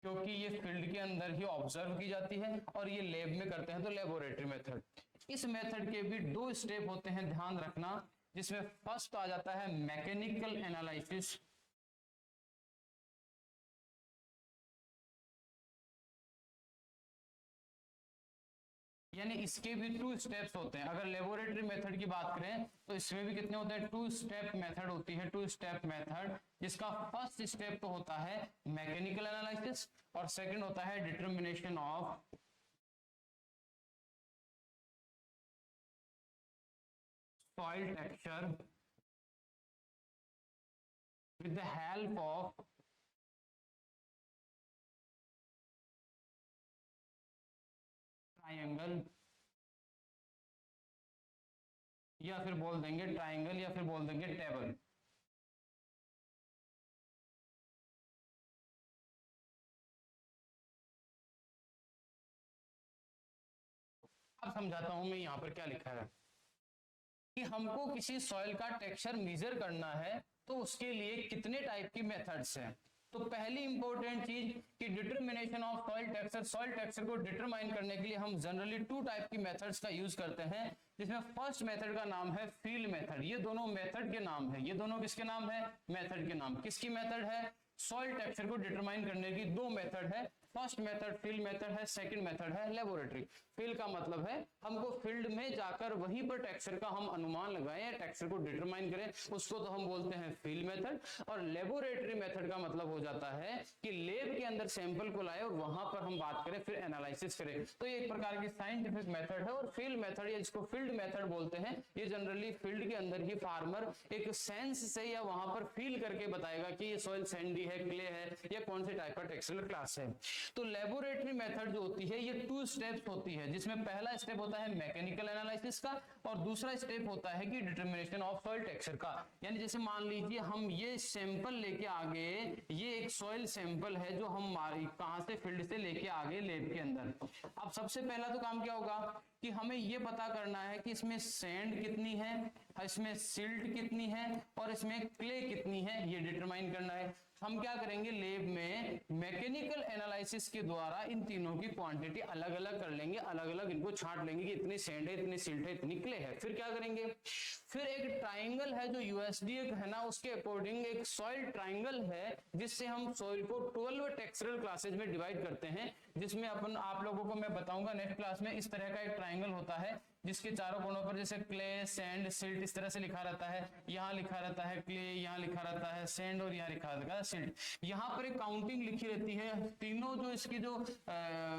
क्योंकि ये फील्ड के अंदर ही ऑब्जर्व की जाती है, और ये लैब में करते हैं तो लेबोरेटरी मेथड। इस मेथड के भी दो स्टेप होते हैं, ध्यान रखना, जिसमें फर्स्ट आ जाता है मैकेनिकल एनालिसिस, यानी इसके भी टू स्टेप्स होते हैं। अगर लेबोरेटरी मेथड की बात करें तो इसमें भी कितने होते हैं? टू स्टेप मेथड होती है, टू स्टेप मेथड, जिसका फर्स्ट स्टेप तो होता है मैकेनिकल एनालिसिस और सेकंड होता है determination of soil texture with the help of triangle, या फिर बोल देंगे ट्राइंगल, या फिर बोल देंगे टेबल। अब समझाता हूं मैं यहां पर क्या लिखा है कि हमको किसी सॉइल का टेक्सचर मेजर करना है तो उसके लिए कितने टाइप की मेथड्स हैं। तो पहली इंपॉर्टेंट चीज कि determination of soil texture, soil texture को डिटरमाइन करने के लिए हम जनरली टू टाइप की मेथड्स का यूज करते हैं, जिसमें फर्स्ट मेथड का नाम है फील्ड मेथड। ये दोनों मेथड के नाम है, ये दोनों किसके नाम है? मेथड के नाम। किसकी मेथड है? सॉइल टेक्सचर को डिटरमाइन करने की दो मेथड है। फर्स्ट मेथड फील्ड मेथड है, सेकंड मेथड है लेबोरेटरी। फील्ड का मतलब है हमको फील्ड में जाकर वहीं पर टेक्सचर का हम अनुमान लगाएं या टेक्सचर को डिटरमाइन करें, उसको तो हम बोलते हैं फील्ड मेथड। और लेबोरेटरी मेथड का मतलब हो जाता है कि लैब के अंदर सैंपल को लाए और वहां पर हम बात करें, फिर एनालिसिस करें। तो ये एक प्रकार की साइंटिफिक मेथड है। और फील्ड मेथड या जिसको फील्ड मेथड बोलते हैं, ये जनरली फील्ड के अंदर ही फार्मर एक सेंस से या वहां पर फील करके बताएगा कि ये सॉइल सैंडी है, क्ले है, या कौन से टाइप का टेक्सचरल क्लास है। तो लेबोरेटरी मेथड जो होती है ये टू स्टेप्स होती है, जिसमें पहला स्टेप होता है मैकेनिकल एनालिसिस का और दूसरा स्टेप होता है कि डिटरमिनेशन ऑफ सॉइल टेक्सचर का। यानी जैसे मान लीजिए हम ये सैंपल लेके आगे, ये एक सॉइल सैंपल है जो हम कहां से? फील्ड से लेके आगे लैब के अंदर। अब सबसे पहला तो काम क्या होगा कि हमें ये पता करना है कि इसमें सैंड कितनी है, इसमें सिल्ट कितनी है और इसमें क्ले कितनी है, ये डिटरमाइन करना है। हम क्या करेंगे? लैब में मैकेनिकल एनालिसिस के द्वारा इन तीनों की क्वांटिटी अलग अलग कर लेंगे, अलग अलग इनको छांट लेंगे कि इतनी सैंड है, इतनी सिल्ट है, इतनी क्ले है। फिर क्या करेंगे? फिर एक ट्राइंगल है जो यूएसडीए है ना, उसके अकॉर्डिंग एक सॉइल ट्राइंगल है जिससे हम सॉइल को 12 टेक्सचरल क्लासेज में डिवाइड करते हैं, जिसमें आप लोगों को मैं बताऊंगा नेक्स्ट क्लास में। इस तरह का एक ट्राइंगल होता है जिसके चारों कोनों पर जैसे क्ले, सैंड, सिल्ट इस तरह से लिखा रहता है। यहाँ लिखा रहता है क्ले, यहाँ लिखा रहता है सैंड और यहाँ लिखा रहता है सिल्ट। यहाँ पर एक काउंटिंग लिखी रहती है। तीनों जो इसकी जो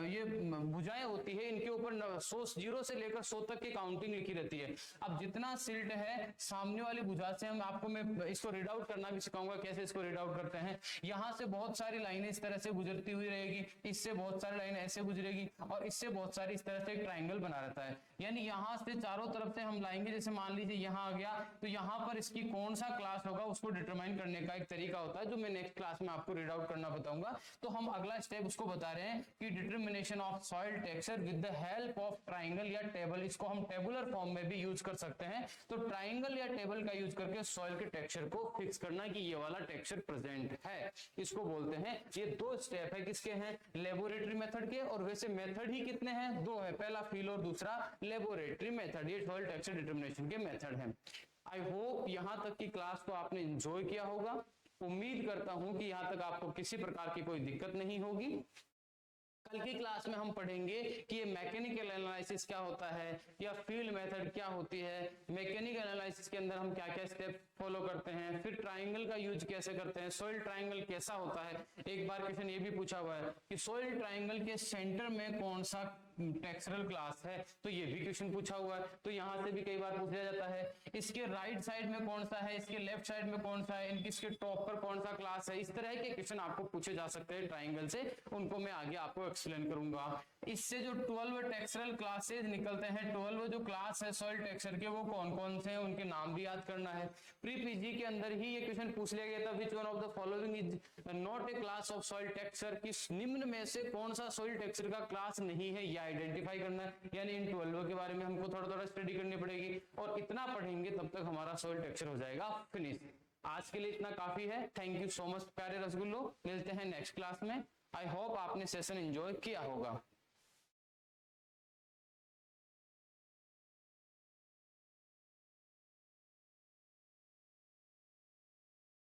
ये भुजाएं होती है इनके ऊपर 0 से लेकर 100 तक की काउंटिंग लिखी रहती है। अब जितना सिल्ट है सामने वाली भुजा से हम आपको मैं इसको रीड आउट करना भी सिखाऊंगा कैसे इसको रीड आउट करते हैं। यहाँ से बहुत सारी लाइनें इस तरह से गुजरती हुई रहेगी, इससे बहुत सारी लाइनें ऐसे गुजरेगी और इससे बहुत सारी इस तरह से एक ट्राइंगल बना रहता है। यानी यहाँ से चारों तरफ से हम लाएंगे, जैसे मान लीजिए यहाँ आ गया तो यहाँ पर इसकी कौन सा क्लास होगा उसको डिटरमाइन करने का एक तरीका होता है जो मैं नेक्स्ट क्लास में आपको रीड आउट करना बताऊंगा। तो हम अगला स्टेप उसको बता रहे हैं कि determination of soil texture with the help of triangle या टेबल। इसको हम टेबुलर फॉर्म में भी यूज कर सकते हैं। तो ट्राइंगल या टेबल का यूज करके सॉइल के टेक्सचर को फिक्स करना कि ये वाला टेक्सचर प्रेजेंट है, इसको बोलते हैं। ये 2 स्टेप है किसके हैं, लेबोरेटरी मेथड के। और वैसे मेथड ही कितने हैं, 2 है, पहला फील और दूसरा लेबोरेटरी मेथड। ये सॉइल टेक्सचर डिटरमिनेशन के मेथड हैं। आई होप यहां तक की क्लास को आपने एंजॉय किया होगा। उम्मीद करता हूं कि यहां तक आपको किसी प्रकार की कोई दिक्कत नहीं होगी। कल की क्लास में हम पढ़ेंगे कि ये मैकेनिकल एनालिसिस क्या होता है या फील्ड मेथड क्या होती है। मैकेनिकल एनालिसिस के अंदर हम क्या क्या स्टेप फॉलो करते हैं, फिर ट्राइंगल का यूज कैसे करते हैं, सॉइल ट्राइंगल कैसा होता है। एक बार क्वेश्चन ये भी पूछा हुआ है कि सॉइल ट्राइंगल के सेंटर में कौन सा टेक्सचरल क्लास है, तो ये भी क्वेश्चन पूछा हुआ है। तो यहां से भी कई बार पूछा जाता है इसके राइट साइड में कौन सा है, इसके लेफ्ट साइड में कौन सा है, इसके टॉप पर कौन सा क्लास है। इस तरह के क्वेश्चन आपको पूछे जा सकते हैं ट्राइंगल से, उनको मैं आगे आपको एक्सप्लेन करूंगा। इससे जो 12 टेक्सचरल क्लासेस निकलते हैं, 12 जो क्लास है सॉइल टेक्सचर के वो कौन कौन से हैं, उनके नाम भी याद करना है। प्री पीजी के अंदर ही ये क्वेश्चन पूछ लिया गया था, which one of the following is not a class of soil texture, कि निम्न में से कौन सा सॉइल टेक्सचर का क्लास नहीं है, यह आइडेंटिफाई करना है। यानी इन 12 के बारे में हमको थोड़ा थोड़ा स्टडी करनी पड़ेगी और इतना पढ़ेंगे तब तक हमारा सॉइल टेक्सचर हो जाएगा फिनिश। आज के लिए इतना काफी है। थैंक यू सो मच प्यारे रसगुल्लो, मिलते हैं नेक्स्ट क्लास में। आई होप आपने सेशन एंजॉय किया होगा।